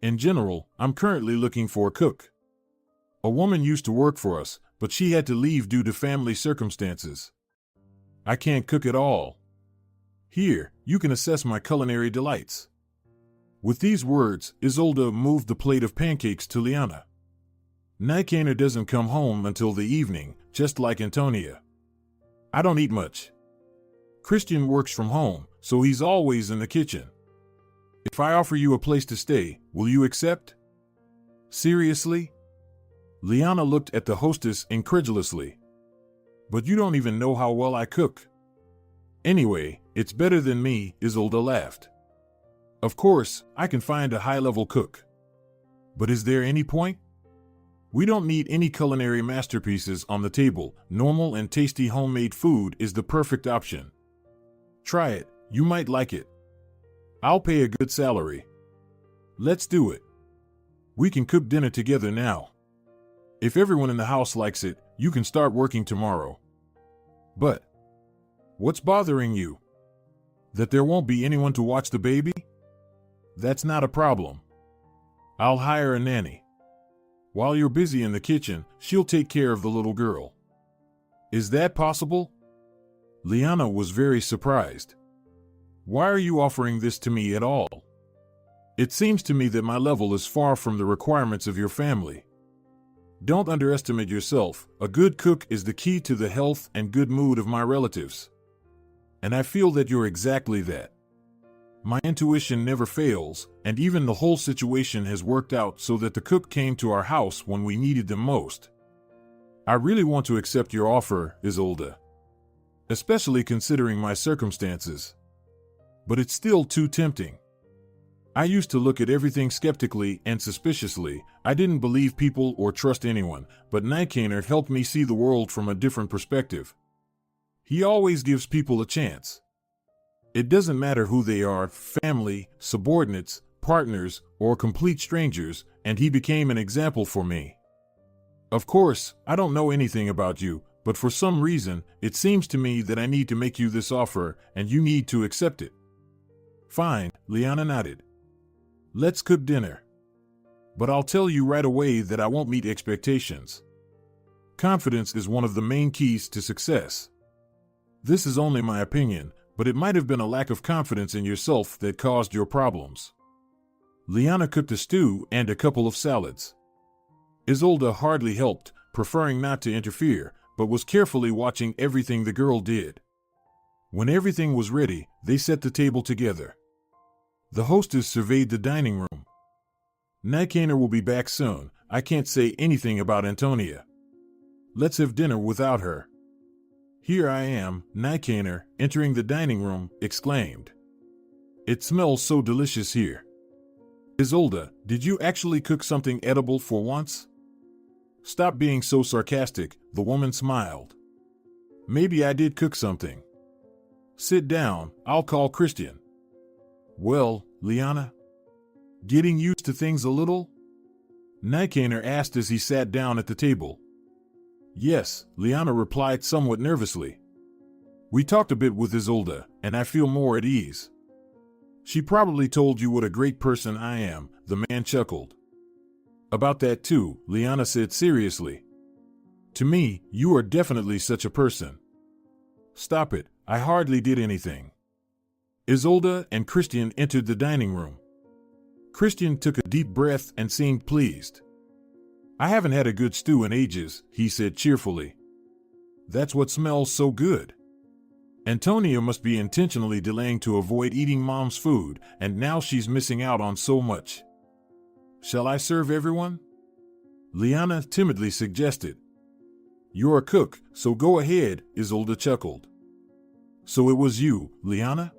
Speaker 2: In general, I'm currently looking for a cook. A woman used to work for us, but she had to leave due to family circumstances. I can't cook at all. Here, you can assess my culinary delights." With these words, Isolde moved the plate of pancakes to Liana. "Nikaner doesn't come home until the evening, just like Antonia. I don't eat much. Christian works from home, so he's always in the kitchen. If I offer you a place to stay, will you accept?" "Seriously?" Liana looked at the hostess incredulously. "But you don't even know how well I cook." "Anyway, it's better than me," Isolde laughed. "Of course, I can find a high-level cook. But is there any point? We don't need any culinary masterpieces on the table. Normal and tasty homemade food is the perfect option. Try it, you might like it. I'll pay a good salary. Let's do it. We can cook dinner together now. If everyone in the house likes it, you can start working tomorrow." "But what's bothering you? That there won't be anyone to watch the baby? That's not a problem. I'll hire a nanny. While you're busy in the kitchen, she'll take care of the little girl." "Is that possible?" Liana was very surprised. "Why are you offering this to me at all? It seems to me that my level is far from the requirements of your family. Don't underestimate yourself. A good cook is the key to the health and good mood of my relatives. And I feel that you're exactly that. My intuition never fails, and even the whole situation has worked out so that the cook came to our house when we needed them most. I really want to accept your offer, Isolde. Especially considering my circumstances. But it's still too tempting. I used to look at everything skeptically and suspiciously. I didn't believe people or trust anyone, but Nikaner helped me see the world from a different perspective. He always gives people a chance. It doesn't matter who they are, family, subordinates, partners, or complete strangers, and he became an example for me. Of course, I don't know anything about you, but for some reason, it seems to me that I need to make you this offer, and you need to accept it." "Fine," Liana nodded. "Let's cook dinner. But I'll tell you right away that I won't meet expectations. Confidence is one of the main keys to success. This is only my opinion, but it might have been a lack of confidence in yourself that caused your problems." Liana cooked a stew and a couple of salads. Isolde hardly helped, preferring not to interfere, but was carefully watching everything the girl did. When everything was ready, they set the table together. The hostess surveyed the dining room. "Nikaner will be back soon. I can't say anything about Antonia. Let's have dinner without her." "Here I am," Nikaner, entering the dining room, exclaimed. "It smells so delicious here. Isolde, did you actually cook something edible for once?" "Stop being so sarcastic," the woman smiled. "Maybe I did cook something. Sit down, I'll call Christian." "Well, Liana? Getting used to things a little?" Nikaner asked as he sat down at the table. "Yes," Liana replied somewhat nervously. "We talked a bit with Isolde, and I feel more at ease." "She probably told you what a great person I am," the man chuckled. "About that too," Liana said seriously. "To me, you are definitely such a person." "Stop it, I hardly did anything." Isolde and Christian entered the dining room. Christian took a deep breath and seemed pleased. "I haven't had a good stew in ages," he said cheerfully. "That's what smells so good. Antonia must be intentionally delaying to avoid eating Mom's food, and now she's missing out on so much. Shall I serve everyone?" Liana timidly suggested. "You're a cook, so go ahead," Isolde chuckled. "So it was you, Liana?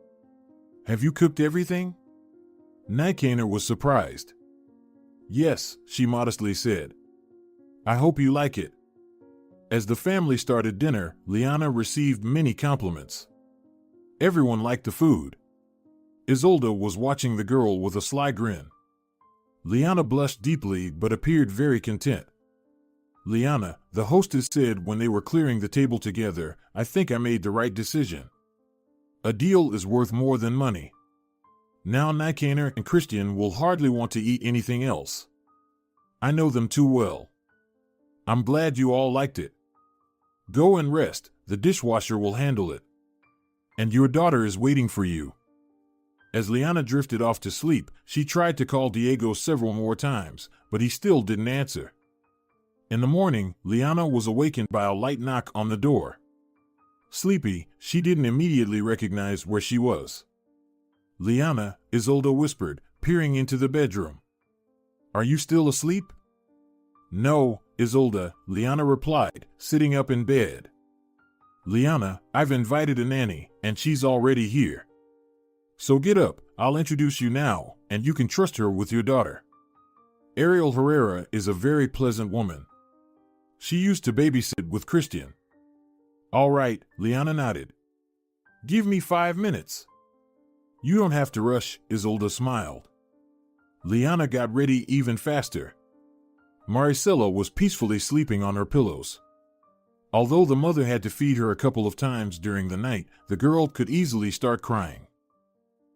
Speaker 2: Have you cooked everything?" Nikaner was surprised. "Yes," she modestly said. "I hope you like it." As the family started dinner, Liana received many compliments. Everyone liked the food. Isolde was watching the girl with a sly grin. Liana blushed deeply but appeared very content. "Liana," the hostess said when they were clearing the table together, "I think I made the right decision. A deal is worth more than money. Now Nikaner and Christian will hardly want to eat anything else. I know them too well. I'm glad you all liked it. Go and rest, the dishwasher will handle it." And your daughter is waiting for you. As Liana drifted off to sleep, she tried to call Diego several more times, but he still didn't answer. In the morning, Liana was awakened by a light knock on the door. Sleepy, she didn't immediately recognize where she was. Liana, Isolda whispered, peering into the bedroom. Are you still asleep? No, Isolda, Liana replied, sitting up in bed. Liana, I've invited a nanny, and she's already here. So get up, I'll introduce you now, and you can trust her with your daughter. Ariel Herrera is a very pleasant woman. She used to babysit with Christian. All right, Liana nodded. Give me 5 minutes. You don't have to rush, Isolda smiled. Liana got ready even faster. Maricela was peacefully sleeping on her pillows. Although the mother had to feed her a couple of times during the night, the girl could easily start crying.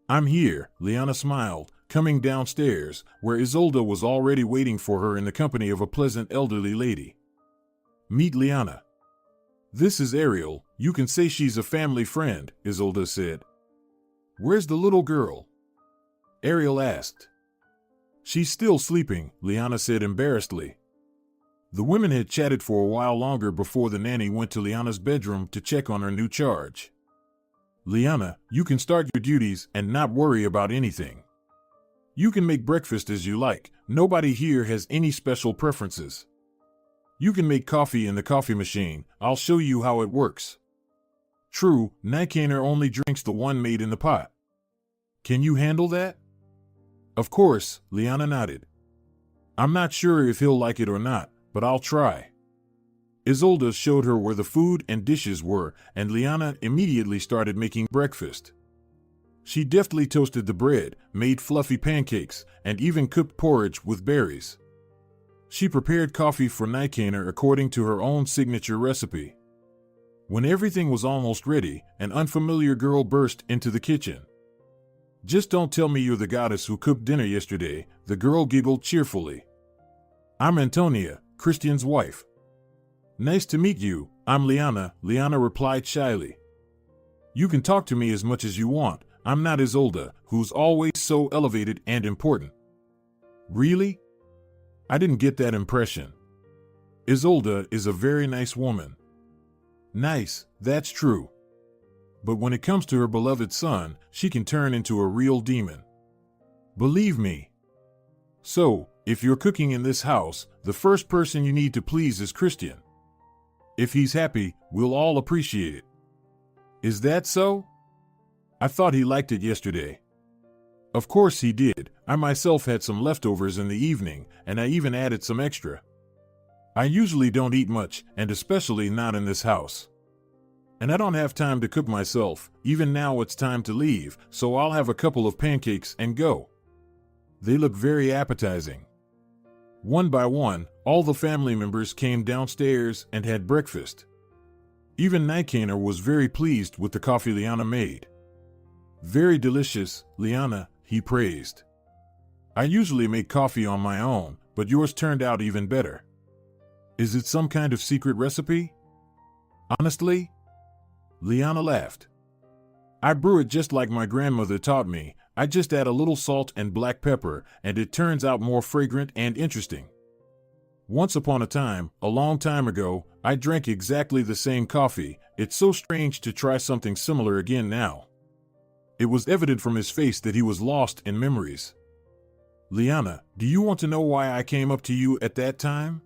Speaker 2: I'm here, Liana smiled, coming downstairs, where Isolda was already waiting for her in the company of a pleasant elderly lady. Meet Liana. This is Ariel, you can say she's a family friend, Isolda said. Where's the little girl? Ariel asked. She's still sleeping, Liana said embarrassedly. The women had chatted for a while longer before the nanny went to Liana's bedroom to check on her new charge. Liana, you can start your duties and not worry about anything. You can make breakfast as you like, nobody here has any special preferences. You can make coffee in the coffee machine, I'll show you how it works. True, Nikaner only drinks the one made in the pot. Can you handle that? Of course, Liana nodded. I'm not sure if he'll like it or not, but I'll try. Isolda showed her where the food and dishes were, and Liana immediately started making breakfast. She deftly toasted the bread, made fluffy pancakes, and even cooked porridge with berries. She prepared coffee for Nikaner according to her own signature recipe. When everything was almost ready, an unfamiliar girl burst into the kitchen. Just don't tell me you're the goddess who cooked dinner yesterday, the girl giggled cheerfully. I'm Antonia, Christian's wife. Nice to meet you, I'm Liana, Liana replied shyly. You can talk to me as much as you want, I'm not Isolda, who's always so elevated and important. Really? I didn't get that impression. Isolda is a very nice woman. Nice, that's true. But when it comes to her beloved son, she can turn into a real demon. Believe me. So, if you're cooking in this house, the first person you need to please is Christian. If he's happy, we'll all appreciate it. Is that so? I thought he liked it yesterday. Of course he did. I myself had some leftovers in the evening, and I even added some extra. I usually don't eat much, and especially not in this house. And I don't have time to cook myself, even now it's time to leave, so I'll have a couple of pancakes and go. They look very appetizing. One by one, all the family members came downstairs and had breakfast. Even Nikaner was very pleased with the coffee Liana made. Very delicious, Liana, he praised. I usually make coffee on my own, but yours turned out even better. Is it some kind of secret recipe? Honestly? Liana laughed. I brew it just like my grandmother taught me. I just add a little salt and black pepper, and it turns out more fragrant and interesting. Once upon a time, a long time ago, I drank exactly the same coffee. It's so strange to try something similar again now. It was evident from his face that he was lost in memories. Liana, do you want to know why I came up to you at that time?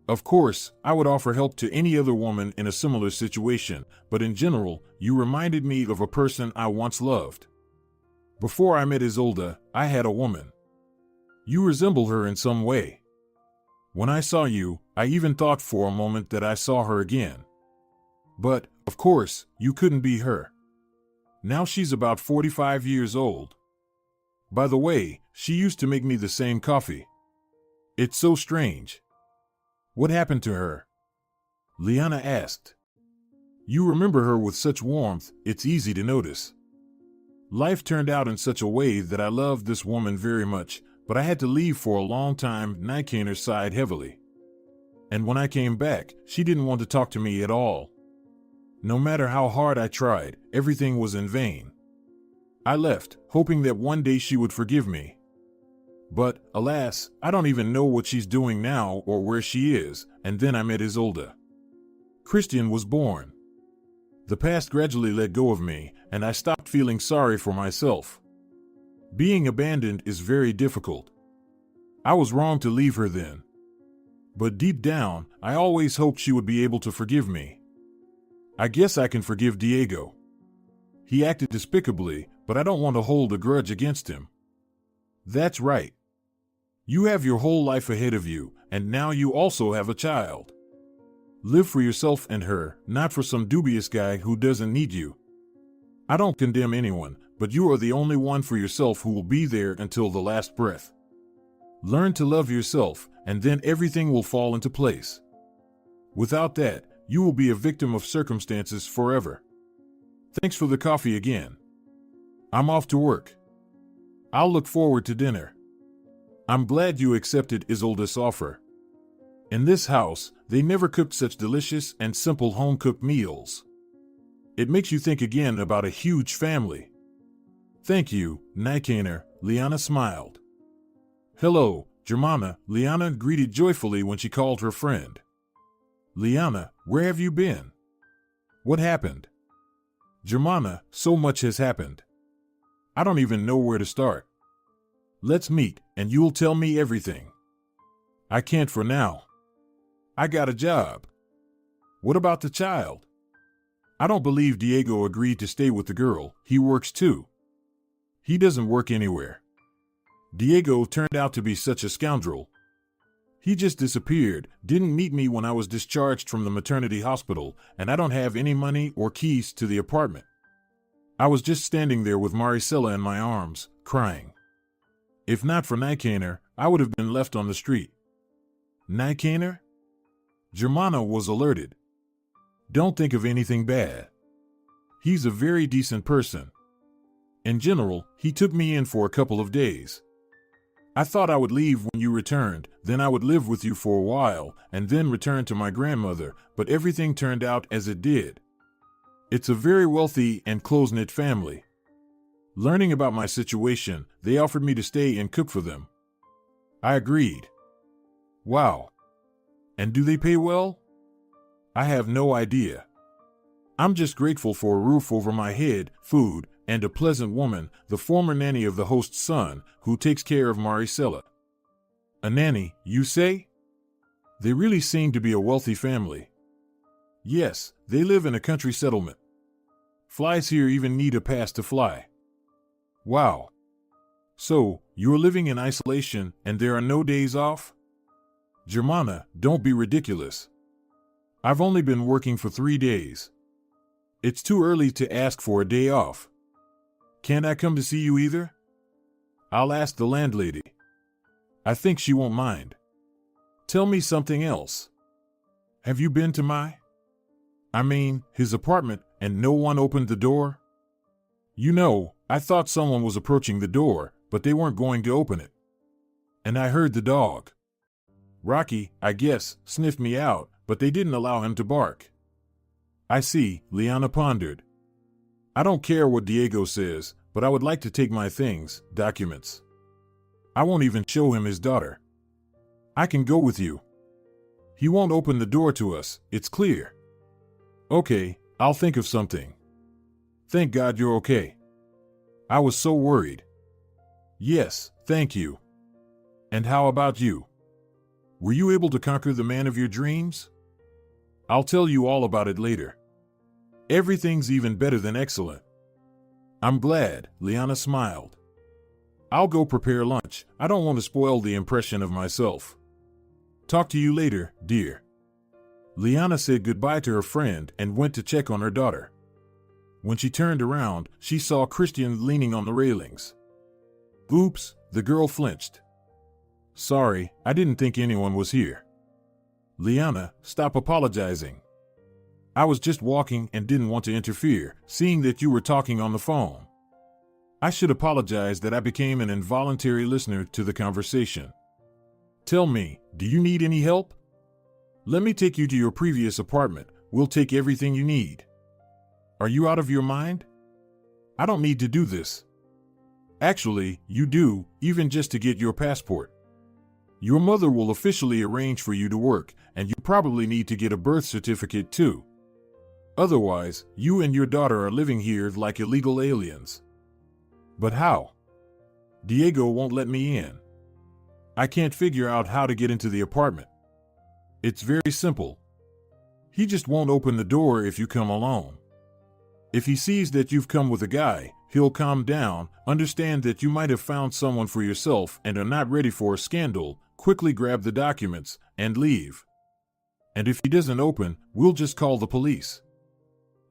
Speaker 2: Of course, I would offer help to any other woman in a similar situation, but in general, you reminded me of a person I once loved. Before I met Isolda, I had a woman. You resemble her in some way. When I saw you, I even thought for a moment that I saw her again. But, of course, you couldn't be her. Now she's about 45 years old. By the way, she used to make me the same coffee. It's so strange. What happened to her? Liana asked. You remember her with such warmth, it's easy to notice. Life turned out in such a way that I loved this woman very much, but I had to leave for a long time. Nikaner sighed heavily. And when I came back, she didn't want to talk to me at all. No matter how hard I tried, everything was in vain. I left, hoping that one day she would forgive me. But, alas, I don't even know what she's doing now or where she is, and then I met Isolde. Christian was born. The past gradually let go of me, and I stopped feeling sorry for myself. Being abandoned is very difficult. I was wrong to leave her then. But deep down, I always hoped she would be able to forgive me. I guess I can forgive Diego. He acted despicably, but I don't want to hold a grudge against him. That's right. You have your whole life ahead of you, and now you also have a child. Live for yourself and her, not for some dubious guy who doesn't need you. I don't condemn anyone, but you are the only one for yourself who will be there until the last breath. Learn to love yourself, and then everything will fall into place. Without that, you will be a victim of circumstances forever. Thanks for the coffee again. I'm off to work. I'll look forward to dinner. I'm glad you accepted Isolde's offer. In this house, they never cooked such delicious and simple home-cooked meals. It makes you think again about a huge family. Thank you, Nikaner, Liana smiled. Hello, Germana, Liana greeted joyfully when she called her friend. Liana, where have you been? What happened? Germana, so much has happened. I don't even know where to start. Let's meet, and you'll tell me everything. I can't for now. I got a job. What about the child? I don't believe Diego agreed to stay with the girl. He works too. He doesn't work anywhere. Diego turned out to be such a scoundrel. He just disappeared, didn't meet me when I was discharged from the maternity hospital, and I don't have any money or keys to the apartment. I was just standing there with Maricela in my arms, crying. If not for Nikaner, I would have been left on the street. Nikaner? Germana was alerted. Don't think of anything bad. He's a very decent person. In general, he took me in for a couple of days. I thought I would leave when you returned, then I would live with you for a while, and then return to my grandmother, but everything turned out as it did. It's a very wealthy and close-knit family. Learning about my situation, they offered me to stay and cook for them. I agreed. Wow. And do they pay well? I have no idea. I'm just grateful for a roof over my head, food, and a pleasant woman, the former nanny of the host's son, who takes care of Maricela. A nanny, you say? They really seem to be a wealthy family. Yes, they live in a country settlement. Flies here even need a pass to fly. Wow. So, you're living in isolation and there are no days off? Germana, don't be ridiculous. I've only been working for 3 days. It's too early to ask for a day off. Can't I come to see you either? I'll ask the landlady. I think she won't mind. Tell me something else. Have you been to his apartment, and no one opened the door? You know, I thought someone was approaching the door, but they weren't going to open it. And I heard the dog. Rocky, I guess, sniffed me out, but they didn't allow him to bark. I see, Liana pondered. I don't care what Diego says, but I would like to take my things, documents. I won't even show him his daughter. I can go with you. He won't open the door to us, it's clear. Okay, I'll think of something. Thank God you're okay. I was so worried. Yes, thank you. And how about you? Were you able to conquer the man of your dreams? I'll tell you all about it later. Everything's even better than excellent. I'm glad, Liana smiled. I'll go prepare lunch. I don't want to spoil the impression of myself. Talk to you later, dear. Liana said goodbye to her friend and went to check on her daughter. When she turned around, she saw Christian leaning on the railings. Oops, the girl flinched. Sorry, I didn't think anyone was here. Liana, stop apologizing. I was just walking and didn't want to interfere, seeing that you were talking on the phone. I should apologize that I became an involuntary listener to the conversation. Tell me, do you need any help? Let me take you to your previous apartment. We'll take everything you need. Are you out of your mind? I don't need to do this. Actually, you do, even just to get your passport. Your mother will officially arrange for you to work, and you probably need to get a birth certificate too. Otherwise, you and your daughter are living here like illegal aliens. But how? Diego won't let me in. I can't figure out how to get into the apartment. It's very simple. He just won't open the door if you come alone. If he sees that you've come with a guy, he'll calm down, understand that you might have found someone for yourself and are not ready for a scandal, quickly grab the documents, and leave. And if he doesn't open, we'll just call the police.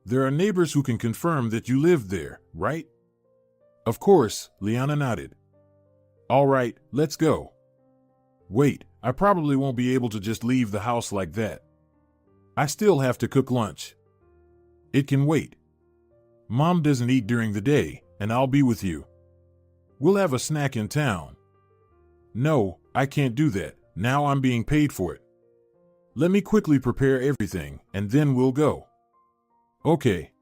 Speaker 2: There are neighbors who can confirm that you lived there, right? Of course, Liana nodded. All right, let's go. Wait, I probably won't be able to just leave the house like that. I still have to cook lunch. It can wait. Mom doesn't eat during the day, and I'll be with you. We'll have a snack in town. No, I can't do that. Now I'm being paid for it. Let me quickly prepare everything, and then we'll go. Okay.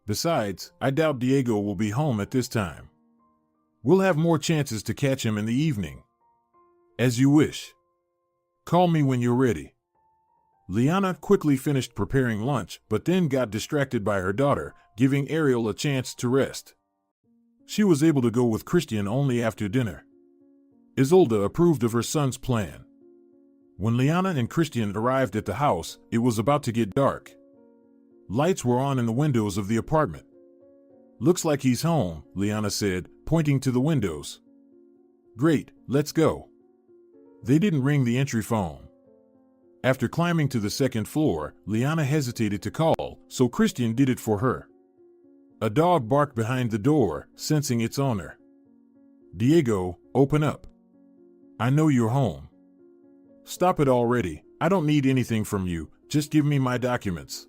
Speaker 2: Besides, I doubt Diego will be home at this time. We'll have more chances to catch him in the evening. As you wish. Call me when you're ready. Liana quickly finished preparing lunch, but then got distracted by her daughter, giving Ariel a chance to rest. She was able to go with Christian only after dinner. Isolde approved of her son's plan. When Liana and Christian arrived at the house, it was about to get dark. Lights were on in the windows of the apartment. Looks like he's home, Liana said, pointing to the windows. Great, let's go. They didn't ring the entry phone. After climbing to the second floor, Liana hesitated to call, so Christian did it for her. A dog barked behind the door, sensing its owner. Diego, open up. I know you're home. Stop it already. I don't need anything from you. Just give me my documents.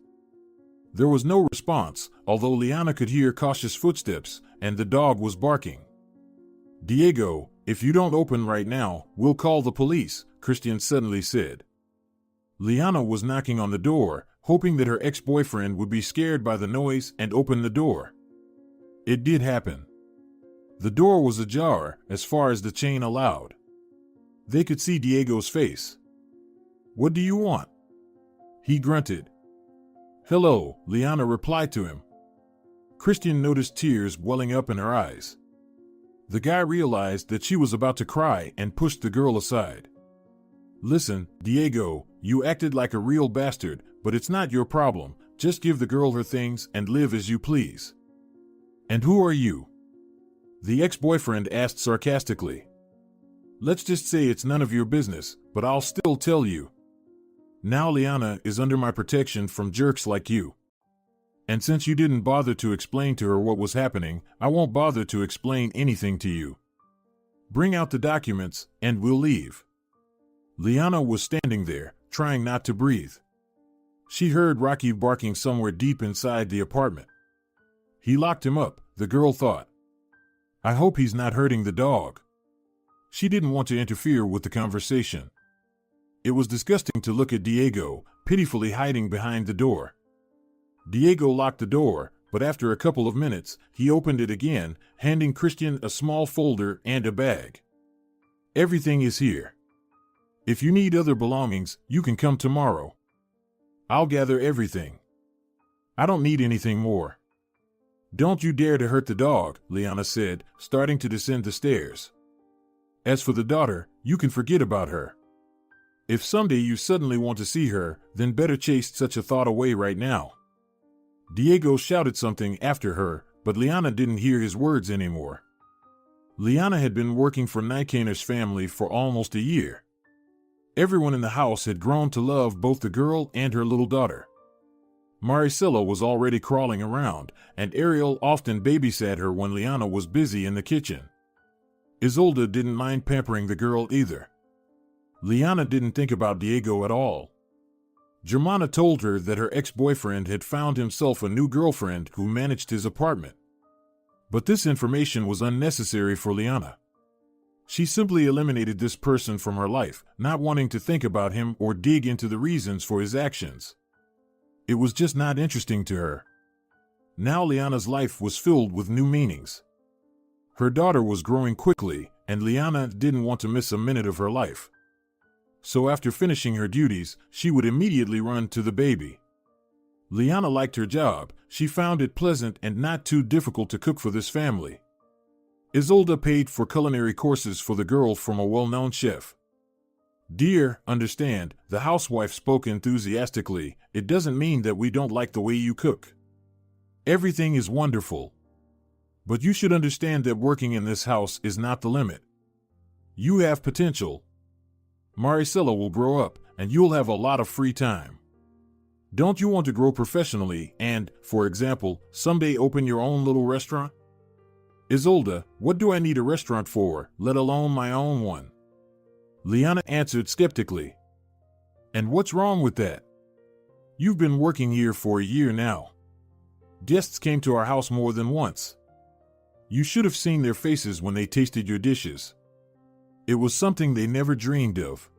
Speaker 2: There was no response, although Liana could hear cautious footsteps, and the dog was barking. Diego, if you don't open right now, we'll call the police, Christian suddenly said. Liana was knocking on the door, hoping that her ex-boyfriend would be scared by the noise and open the door. It did happen. The door was ajar, as far as the chain allowed. They could see Diego's face. What do you want? He grunted. Hello, Liana replied to him. Christian noticed tears welling up in her eyes. The guy realized that she was about to cry and pushed the girl aside. Listen, Diego, you acted like a real bastard, but it's not your problem. Just give the girl her things and live as you please. And who are you? The ex-boyfriend asked sarcastically. Let's just say it's none of your business, but I'll still tell you. Now Liana is under my protection from jerks like you. And since you didn't bother to explain to her what was happening, I won't bother to explain anything to you. Bring out the documents, and we'll leave. Liana was standing there, trying not to breathe. She heard Rocky barking somewhere deep inside the apartment. He locked him up, the girl thought. I hope he's not hurting the dog. She didn't want to interfere with the conversation. It was disgusting to look at Diego, pitifully hiding behind the door. Diego locked the door, but after a couple of minutes, he opened it again, handing Christian a small folder and a bag. Everything is here. If you need other belongings, you can come tomorrow. I'll gather everything. I don't need anything more. Don't you dare to hurt the dog, Liana said, starting to descend the stairs. As for the daughter, you can forget about her. If someday you suddenly want to see her, then better chase such a thought away right now. Diego shouted something after her, but Liana didn't hear his words anymore. Liana had been working for Nikanor's family for almost a year. Everyone in the house had grown to love both the girl and her little daughter. Maricela was already crawling around, and Ariel often babysat her when Liana was busy in the kitchen. Isolde didn't mind pampering the girl either. Liana didn't think about Diego at all. Germana told her that her ex-boyfriend had found himself a new girlfriend who managed his apartment. But this information was unnecessary for Liana. She simply eliminated this person from her life, not wanting to think about him or dig into the reasons for his actions. It was just not interesting to her. Now Liana's life was filled with new meanings. Her daughter was growing quickly, and Liana didn't want to miss a minute of her life. So after finishing her duties, she would immediately run to the baby. Liana liked her job. She found it pleasant and not too difficult to cook for this family. Isolde paid for culinary courses for the girl from a well-known chef. "Dear, understand," the housewife spoke enthusiastically, "it doesn't mean that we don't like the way you cook. Everything is wonderful. But you should understand that working in this house is not the limit. You have potential. Maricela will grow up, and you'll have a lot of free time. Don't you want to grow professionally and, for example, someday open your own little restaurant?" "Isolde, what do I need a restaurant for, let alone my own one?" Liana answered skeptically. "And what's wrong with that? You've been working here for a year now. Guests came to our house more than once. You should have seen their faces when they tasted your dishes. It was something they never dreamed of.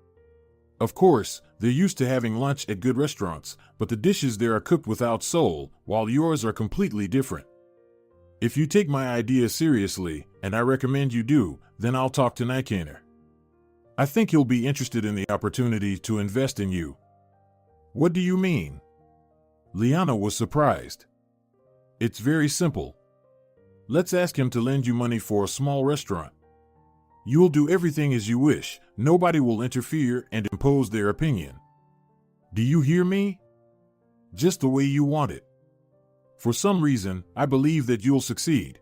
Speaker 2: Of course, they're used to having lunch at good restaurants, but the dishes there are cooked without soul, while yours are completely different. If you take my idea seriously, and I recommend you do, then I'll talk to Nijkaner. I think he'll be interested in the opportunity to invest in you." "What do you mean?" Liana was surprised. "It's very simple. Let's ask him to lend you money for a small restaurant. You'll do everything as you wish. Nobody will interfere and impose their opinion. Do you hear me? Just the way you want it. For some reason, I believe that you'll succeed.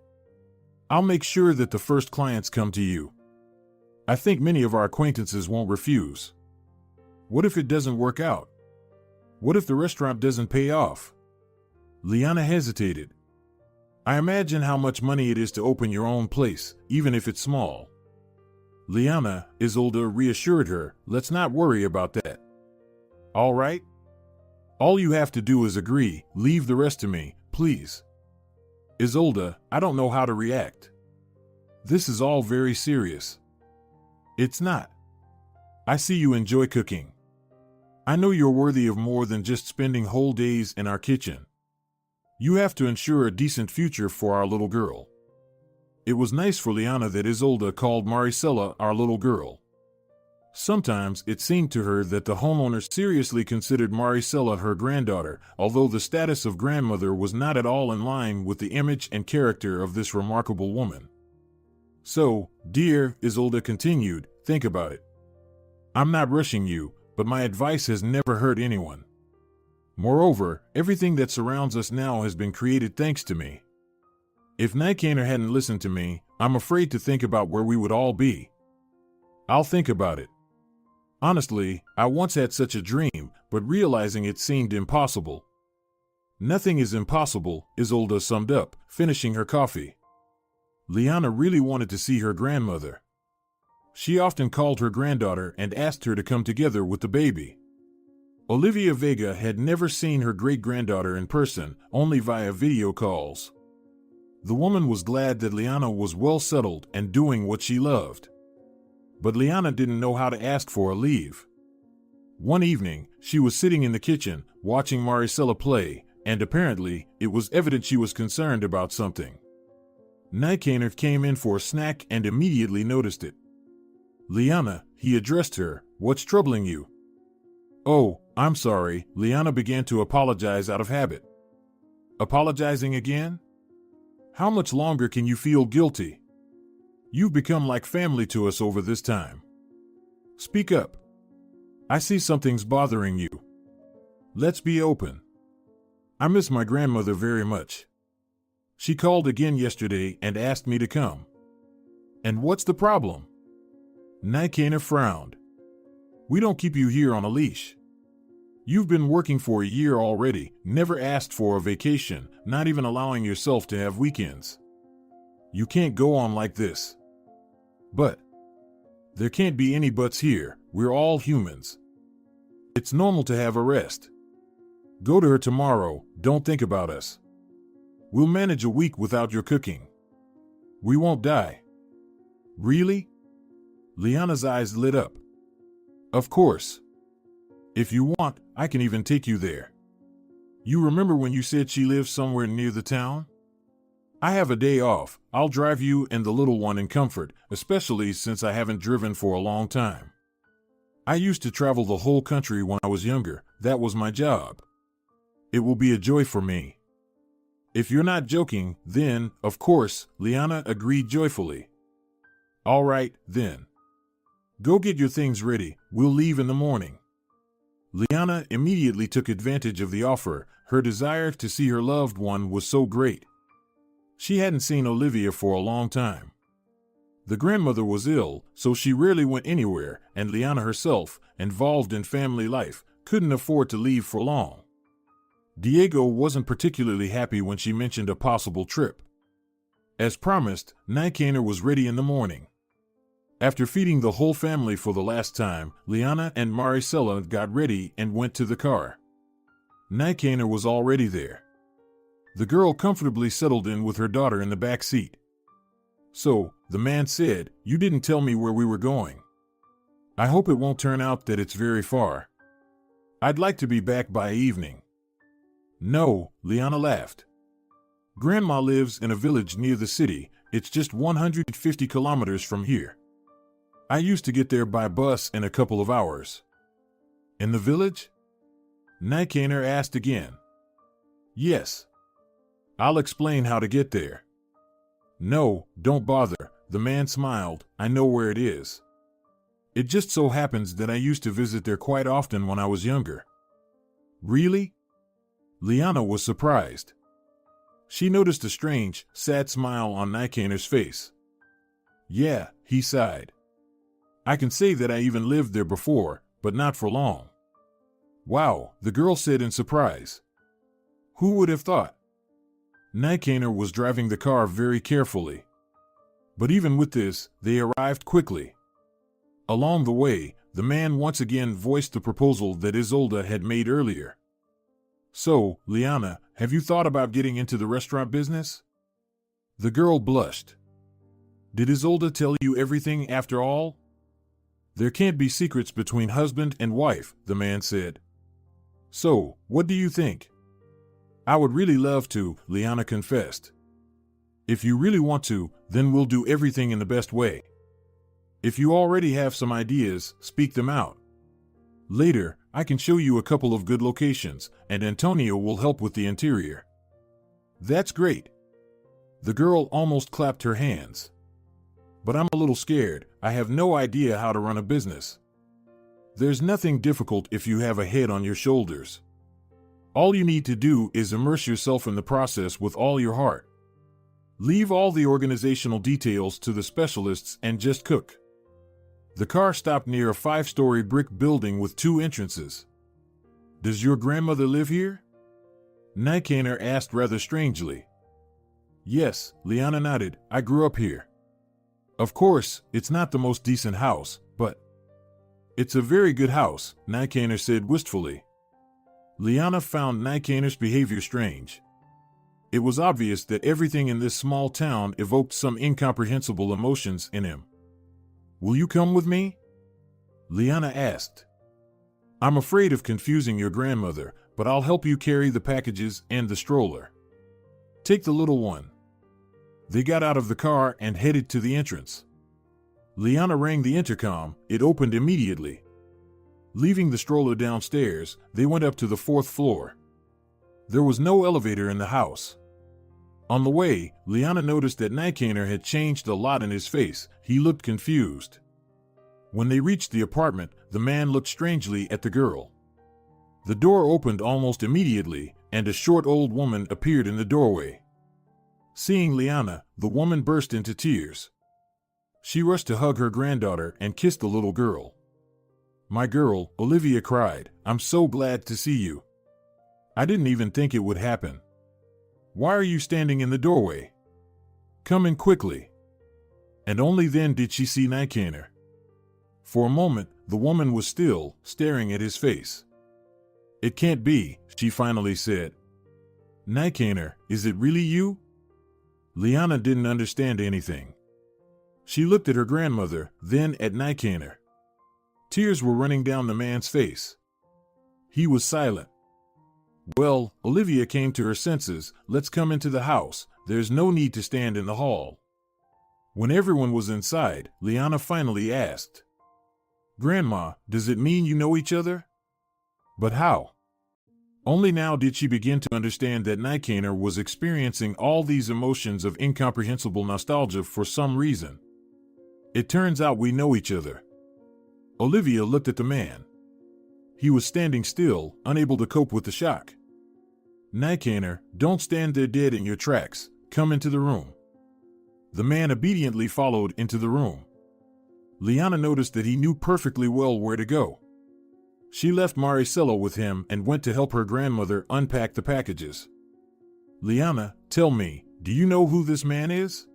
Speaker 2: I'll make sure that the first clients come to you. I think many of our acquaintances won't refuse. What if it doesn't work out? What if the restaurant doesn't pay off?" Liana hesitated. "I imagine how much money it is to open your own place, even if it's small." "Liana," Isolde reassured her, "let's not worry about that. All right? All you have to do is agree, leave the rest to me, please." "Isolde, I don't know how to react. This is all very serious." "It's not. I see you enjoy cooking. I know you're worthy of more than just spending whole days in our kitchen. You have to ensure a decent future for our little girl." It was nice for Liana that Isolde called Maricela our little girl. Sometimes it seemed to her that the homeowner seriously considered Maricela her granddaughter, although the status of grandmother was not at all in line with the image and character of this remarkable woman. "So, dear," Isolde continued, "think about it. I'm not rushing you, but my advice has never hurt anyone. Moreover, everything that surrounds us now has been created thanks to me. If Nijkaner hadn't listened to me, I'm afraid to think about where we would all be. I'll think about it. Honestly, I once had such a dream, but realizing it seemed impossible." "Nothing is impossible," Isolde summed up, finishing her coffee. Liana really wanted to see her grandmother. She often called her granddaughter and asked her to come together with the baby. Olivia Vega had never seen her great-granddaughter in person, only via video calls. The woman was glad that Liana was well settled and doing what she loved. But Liana didn't know how to ask for a leave. One evening, she was sitting in the kitchen, watching Maricela play, and apparently, it was evident she was concerned about something. Nijkaner came in for a snack and immediately noticed it. "Liana," he addressed her, "what's troubling you?" "Oh, I'm sorry," Liana began to apologize out of habit. "Apologizing again? How much longer can you feel guilty? You've become like family to us over this time. Speak up. I see something's bothering you. Let's be open. I miss my grandmother very much. She called again yesterday and asked me to come." "And what's the problem?" Nijkaner frowned. "We don't keep you here on a leash. You've been working for a year already, never asked for a vacation, not even allowing yourself to have weekends. You can't go on like this." "But there can't be any buts here. We're all humans. It's normal to have a rest. Go to her tomorrow. Don't think about us. We'll manage a week without your cooking. We won't die." "Really?" Liana's eyes lit up. "Of course. If you want, I can even take you there. You remember when you said she lives somewhere near the town? I have a day off. I'll drive you and the little one in comfort, especially since I haven't driven for a long time. I used to travel the whole country when I was younger. That was my job. It will be a joy for me. If you're not joking, then, of course, Liana agreed joyfully. All right, then. Go get your things ready. We'll leave in the morning. Liana immediately took advantage of the offer. Her desire to see her loved one was so great. She hadn't seen Olivia for a long time. The grandmother was ill, so she rarely went anywhere, and Liana herself, involved in family life, couldn't afford to leave for long. Diego wasn't particularly happy when she mentioned a possible trip. As promised, Nicaner was ready in the morning. After feeding the whole family for the last time, Liana and Maricela got ready and went to the car. Nicaner was already there. The girl comfortably settled in with her daughter in the back seat. So, the man said, "You didn't tell me where we were going. I hope it won't turn out that it's very far. I'd like to be back by evening." "No," Liana laughed. "Grandma lives in a village near the city. It's just 150 kilometers from here. I used to get there by bus in a couple of hours." "In the village?" Nicaner asked again. "Yes. I'll explain how to get there." "No, don't bother," the man smiled. "I know where it is. It just so happens that I used to visit there quite often when I was younger." "Really?" Liana was surprised. She noticed a strange, sad smile on Nicaner's face. "Yeah," he sighed. "I can say that I even lived there before, but not for long." "Wow," the girl said in surprise. "Who would have thought?" Nicaner was driving the car very carefully. But even with this, they arrived quickly. Along the way, the man once again voiced the proposal that Isolda had made earlier. "So, Liana, have you thought about getting into the restaurant business?" The girl blushed. "Did Isolda tell you everything after all?" "There can't be secrets between husband and wife," the man said. "So, what do you think?" "I would really love to," Liana confessed. "If you really want to, then we'll do everything in the best way. If you already have some ideas, speak them out. Later, I can show you a couple of good locations, and Antonio will help with the interior." "That's great." The girl almost clapped her hands. "But I'm a little scared. I have no idea how to run a business." "There's nothing difficult if you have a head on your shoulders. All you need to do is immerse yourself in the process with all your heart. Leave all the organizational details to the specialists and just cook." The car stopped near a 5-story brick building with 2 entrances. "Does your grandmother live here?" Nicaner asked rather strangely. "Yes," Liana nodded. "I grew up here. Of course, it's not the most decent house, but..." "It's a very good house," Nicaner said wistfully. Liana found Nicaner's behavior strange. It was obvious that everything in this small town evoked some incomprehensible emotions in him. "Will you come with me?" Liana asked. "I'm afraid of confusing your grandmother, but I'll help you carry the packages and the stroller. Take the little one." They got out of the car and headed to the entrance. Liana rang the intercom. It opened immediately. Leaving the stroller downstairs, they went up to the 4th floor. There was no elevator in the house. On the way, Liana noticed that Nicaner had changed a lot in his face. He looked confused. When they reached the apartment, the man looked strangely at the girl. The door opened almost immediately, and a short old woman appeared in the doorway. Seeing Liana, the woman burst into tears. She rushed to hug her granddaughter and kissed the little girl. "My girl," Olivia cried, "I'm so glad to see you. I didn't even think it would happen. Why are you standing in the doorway? Come in quickly." And only then did she see Nicaner. For a moment, the woman was still, staring at his face. "It can't be," she finally said. "Nicaner, is it really you?" Liana didn't understand anything. She looked at her grandmother, then at Nicaner. Tears were running down the man's face. He was silent. Well, Olivia came to her senses. Let's come into the house. There's no need to stand in the hall. When everyone was inside, Liana finally asked, Grandma, does it mean you know each other? But how? Only now did she begin to understand that Nikaner was experiencing all these emotions of incomprehensible nostalgia for some reason. It turns out we know each other. Olivia looked at the man. He was standing still, unable to cope with the shock. Nikaner, don't stand there dead in your tracks. Come into the room. The man obediently followed into the room. Liana noticed that he knew perfectly well where to go. She left Maricela with him and went to help her grandmother unpack the packages. Liana, tell me, do you know who this man is?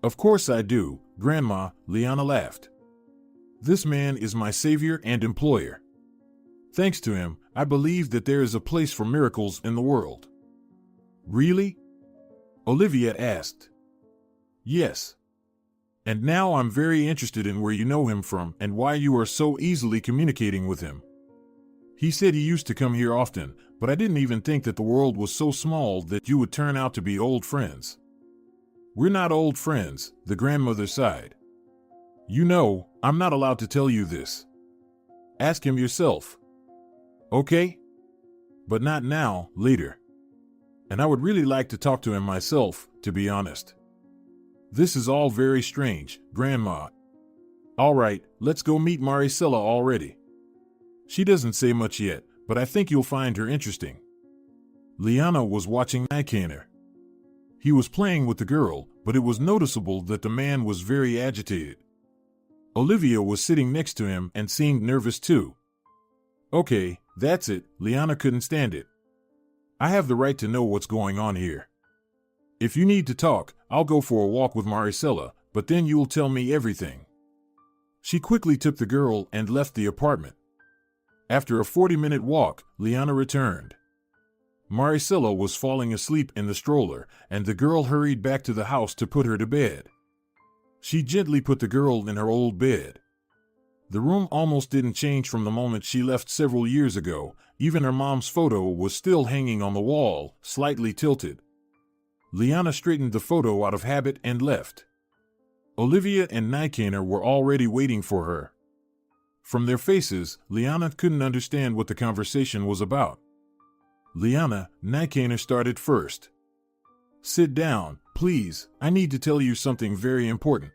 Speaker 2: Of course I do, Grandma, Liana laughed. This man is my savior and employer. Thanks to him, I believe that there is a place for miracles in the world. Really? Olivia asked. Yes. And now I'm very interested in where you know him from and why you are so easily communicating with him. He said he used to come here often, but I didn't even think that the world was so small that you would turn out to be old friends. We're not old friends, the grandmother sighed. You know, I'm not allowed to tell you this. Ask him yourself. Okay? But not now, later. And I would really like to talk to him myself, to be honest. This is all very strange, Grandma. All right, let's go meet Maricela already. She doesn't say much yet, but I think you'll find her interesting. Liana was watching Nikaner. He was playing with the girl, but it was noticeable that the man was very agitated. Olivia was sitting next to him and seemed nervous too. Okay, that's it, Liana couldn't stand it. I have the right to know what's going on here. If you need to talk, I'll go for a walk with Maricela, but then you'll tell me everything. She quickly took the girl and left the apartment. After a 40-minute walk, Liana returned. Maricela was falling asleep in the stroller, and the girl hurried back to the house to put her to bed. She gently put the girl in her old bed. The room almost didn't change from the moment she left several years ago. Even her mom's photo was still hanging on the wall, slightly tilted. Liana straightened the photo out of habit and left. Olivia and Nikaner were already waiting for her. From their faces, Liana couldn't understand what the conversation was about. Liana, Nikaner started first. Sit down, please, I need to tell you something very important.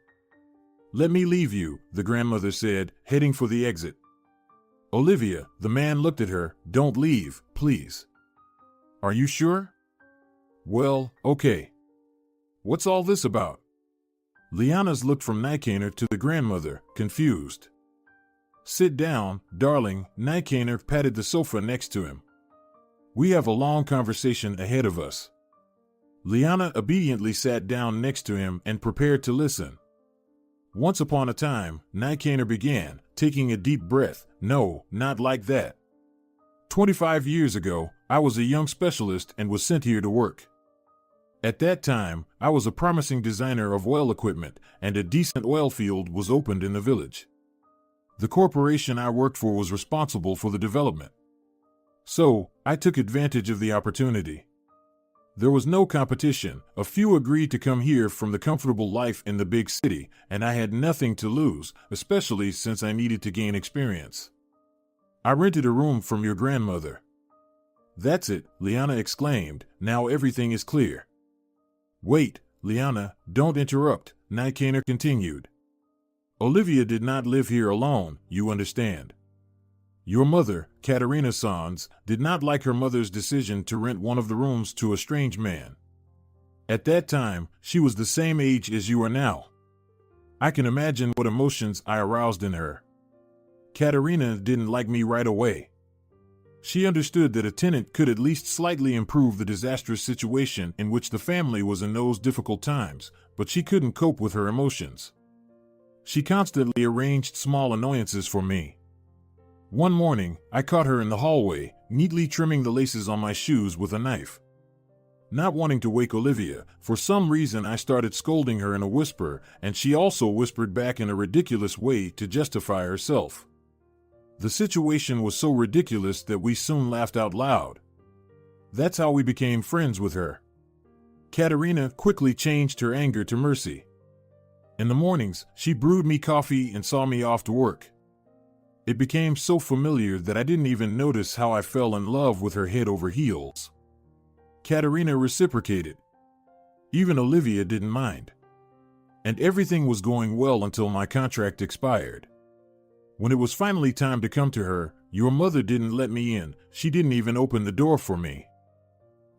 Speaker 2: Let me leave you, the grandmother said, heading for the exit. Olivia, the man looked at her, don't leave, please. Are you sure? Well, okay. What's all this about? Liana's looked from Nikaner to the grandmother, confused. Sit down, darling, Nikaner patted the sofa next to him. We have a long conversation ahead of us. Liana obediently sat down next to him and prepared to listen. Once upon a time, Nikaner began, taking a deep breath. No, not like that. 25 years ago, I was a young specialist and was sent here to work. At that time, I was a promising designer of oil equipment, and a decent oil field was opened in the village. The corporation I worked for was responsible for the development. So, I took advantage of the opportunity. There was no competition. A few agreed to come here from the comfortable life in the big city, and I had nothing to lose, especially since I needed to gain experience. I rented a room from your grandmother. That's it, Liana exclaimed. Now everything is clear. Wait, Liana, don't interrupt, Nikaner continued. Olivia did not live here alone, you understand. Your mother, Katerina Sans, did not like her mother's decision to rent one of the rooms to a strange man. At that time, she was the same age as you are now. I can imagine what emotions I aroused in her. Katerina didn't like me right away. She understood that a tenant could at least slightly improve the disastrous situation in which the family was in those difficult times, but she couldn't cope with her emotions. She constantly arranged small annoyances for me. One morning, I caught her in the hallway, neatly trimming the laces on my shoes with a knife. Not wanting to wake Olivia, for some reason I started scolding her in a whisper, and she also whispered back in a ridiculous way to justify herself. The situation was so ridiculous that we soon laughed out loud. That's how we became friends with her. Katerina quickly changed her anger to mercy. In the mornings, she brewed me coffee and saw me off to work. It became so familiar that I didn't even notice how I fell in love with her head over heels. Katerina reciprocated. Even Olivia didn't mind. And everything was going well until my contract expired. When it was finally time to come to her, your mother didn't let me in. She didn't even open the door for me.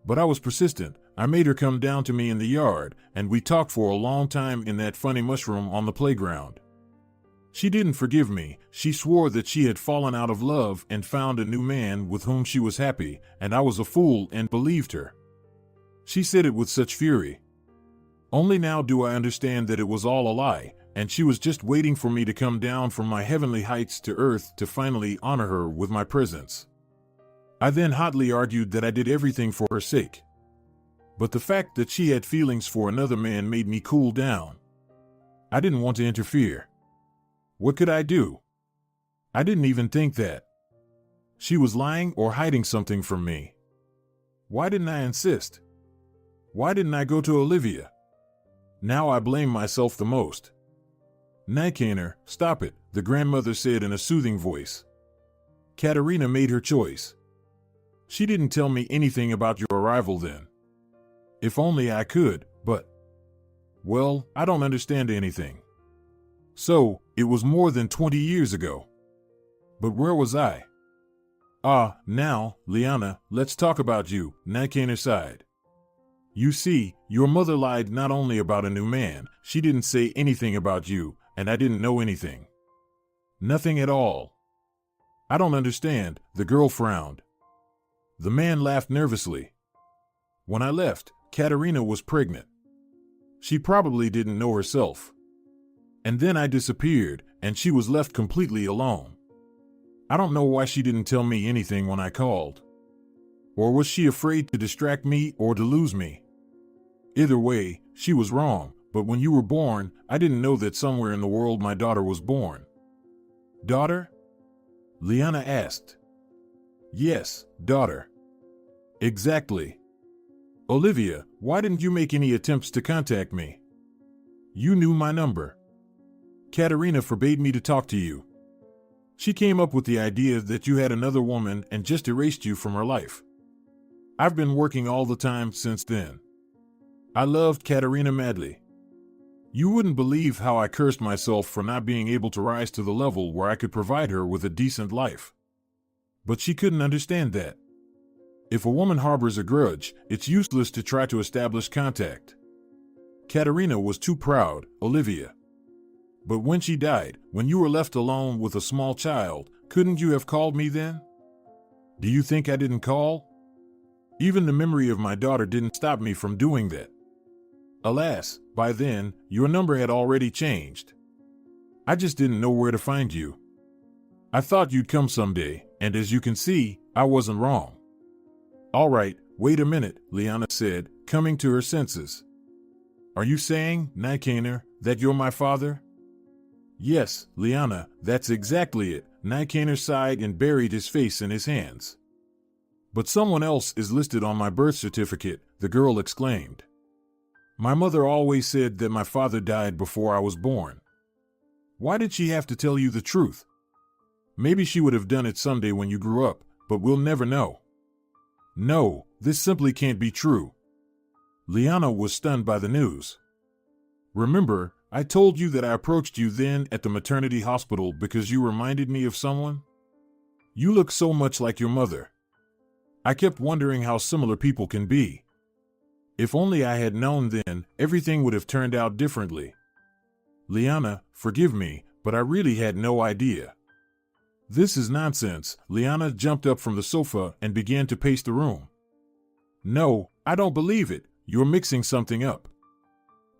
Speaker 2: But I was persistent. I made her come down to me in the yard, and we talked for a long time in that funny mushroom on the playground. She didn't forgive me. She swore that she had fallen out of love and found a new man with whom she was happy, and I was a fool and believed her. She said it with such fury. Only now do I understand that it was all a lie, and she was just waiting for me to come down from my heavenly heights to earth to finally honor her with my presence. I then hotly argued that I did everything for her sake. But the fact that she had feelings for another man made me cool down. I didn't want to interfere. What could I do? I didn't even think that she was lying or hiding something from me. Why didn't I insist? Why didn't I go to Olivia? Now I blame myself the most. Nikaner, stop it, the grandmother said in a soothing voice. Katerina made her choice. She didn't tell me anything about your arrival then. If only I could, but... Well, I don't understand anything. So, it was more than 20 years ago. But where was I? Now, Liana, let's talk about you, Nikaner sighed. You see, your mother lied not only about a new man, she didn't say anything about you, and I didn't know anything. Nothing at all. I don't understand, the girl frowned. The man laughed nervously. When I left, Katerina was pregnant. She probably didn't know herself. And then I disappeared, and she was left completely alone. I don't know why she didn't tell me anything when I called. Or was she afraid to distract me or to lose me? Either way, she was wrong, but when you were born, I didn't know that somewhere in the world my daughter was born. Daughter? Liana asked. Yes, daughter. Exactly. Olivia, why didn't you make any attempts to contact me? You knew my number. Katerina forbade me to talk to you. She came up with the idea that you had another woman and just erased you from her life. I've been working all the time since then. I loved Katerina madly. You wouldn't believe how I cursed myself for not being able to rise to the level where I could provide her with a decent life. But she couldn't understand that. If a woman harbors a grudge, it's useless to try to establish contact. Katerina was too proud, Olivia. But when she died, when you were left alone with a small child, couldn't you have called me then? Do you think I didn't call? Even the memory of my daughter didn't stop me from doing that. Alas, by then, your number had already changed. I just didn't know where to find you. I thought you'd come someday, and as you can see, I wasn't wrong. All right, wait a minute, Liana said, coming to her senses. Are you saying, Nikaner, that you're my father? Yes, Liana, that's exactly it. Nikaner sighed and buried his face in his hands. But someone else is listed on my birth certificate, the girl exclaimed. My mother always said that my father died before I was born. Why did she have to tell you the truth? Maybe she would have done it someday when you grew up, but we'll never know. No, this simply can't be true. Liana was stunned by the news. Remember, I told you that I approached you then at the maternity hospital because you reminded me of someone? You look so much like your mother. I kept wondering how similar people can be. If only I had known then, everything would have turned out differently. Liana, forgive me, but I really had no idea. This is nonsense. Liana jumped up from the sofa and began to pace the room. No, I don't believe it. You're mixing something up.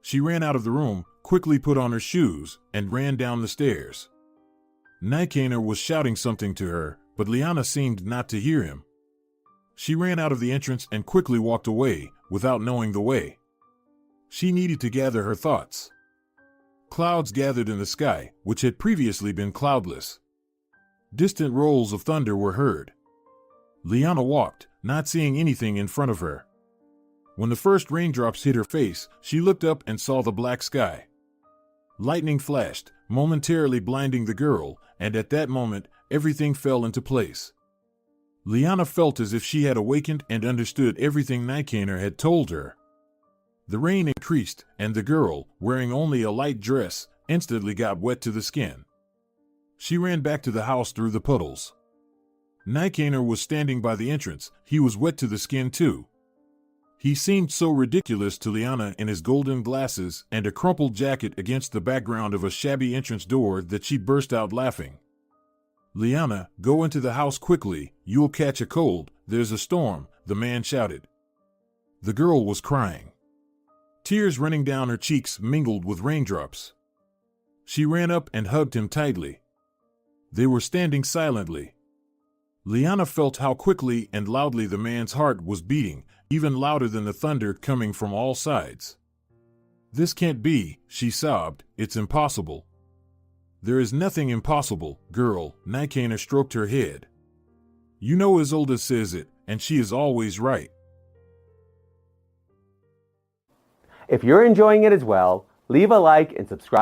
Speaker 2: She ran out of the room, quickly put on her shoes, and ran down the stairs. Nikaner was shouting something to her, but Liana seemed not to hear him. She ran out of the entrance and quickly walked away, without knowing the way. She needed to gather her thoughts. Clouds gathered in the sky, which had previously been cloudless. Distant rolls of thunder were heard. Liana walked, not seeing anything in front of her. When the first raindrops hit her face, she looked up and saw the black sky. Lightning flashed, momentarily blinding the girl, and at that moment, everything fell into place. Liana felt as if she had awakened and understood everything Nikaner had told her. The rain increased, and the girl, wearing only a light dress, instantly got wet to the skin. She ran back to the house through the puddles. Nikaner was standing by the entrance. He was wet to the skin too. He seemed so ridiculous to Liana in his golden glasses and a crumpled jacket against the background of a shabby entrance door that she burst out laughing. "Liana, go into the house quickly, you'll catch a cold, there's a storm," the man shouted. The girl was crying. Tears running down her cheeks mingled with raindrops. She ran up and hugged him tightly. They were standing silently. Liana felt how quickly and loudly the man's heart was beating, even louder than the thunder coming from all sides. "This can't be," she sobbed, "it's impossible." "There is nothing impossible, girl," Nikaner stroked her head. "You know Isolde says it, and she is always right."
Speaker 1: If you're enjoying it as well, leave a like and subscribe.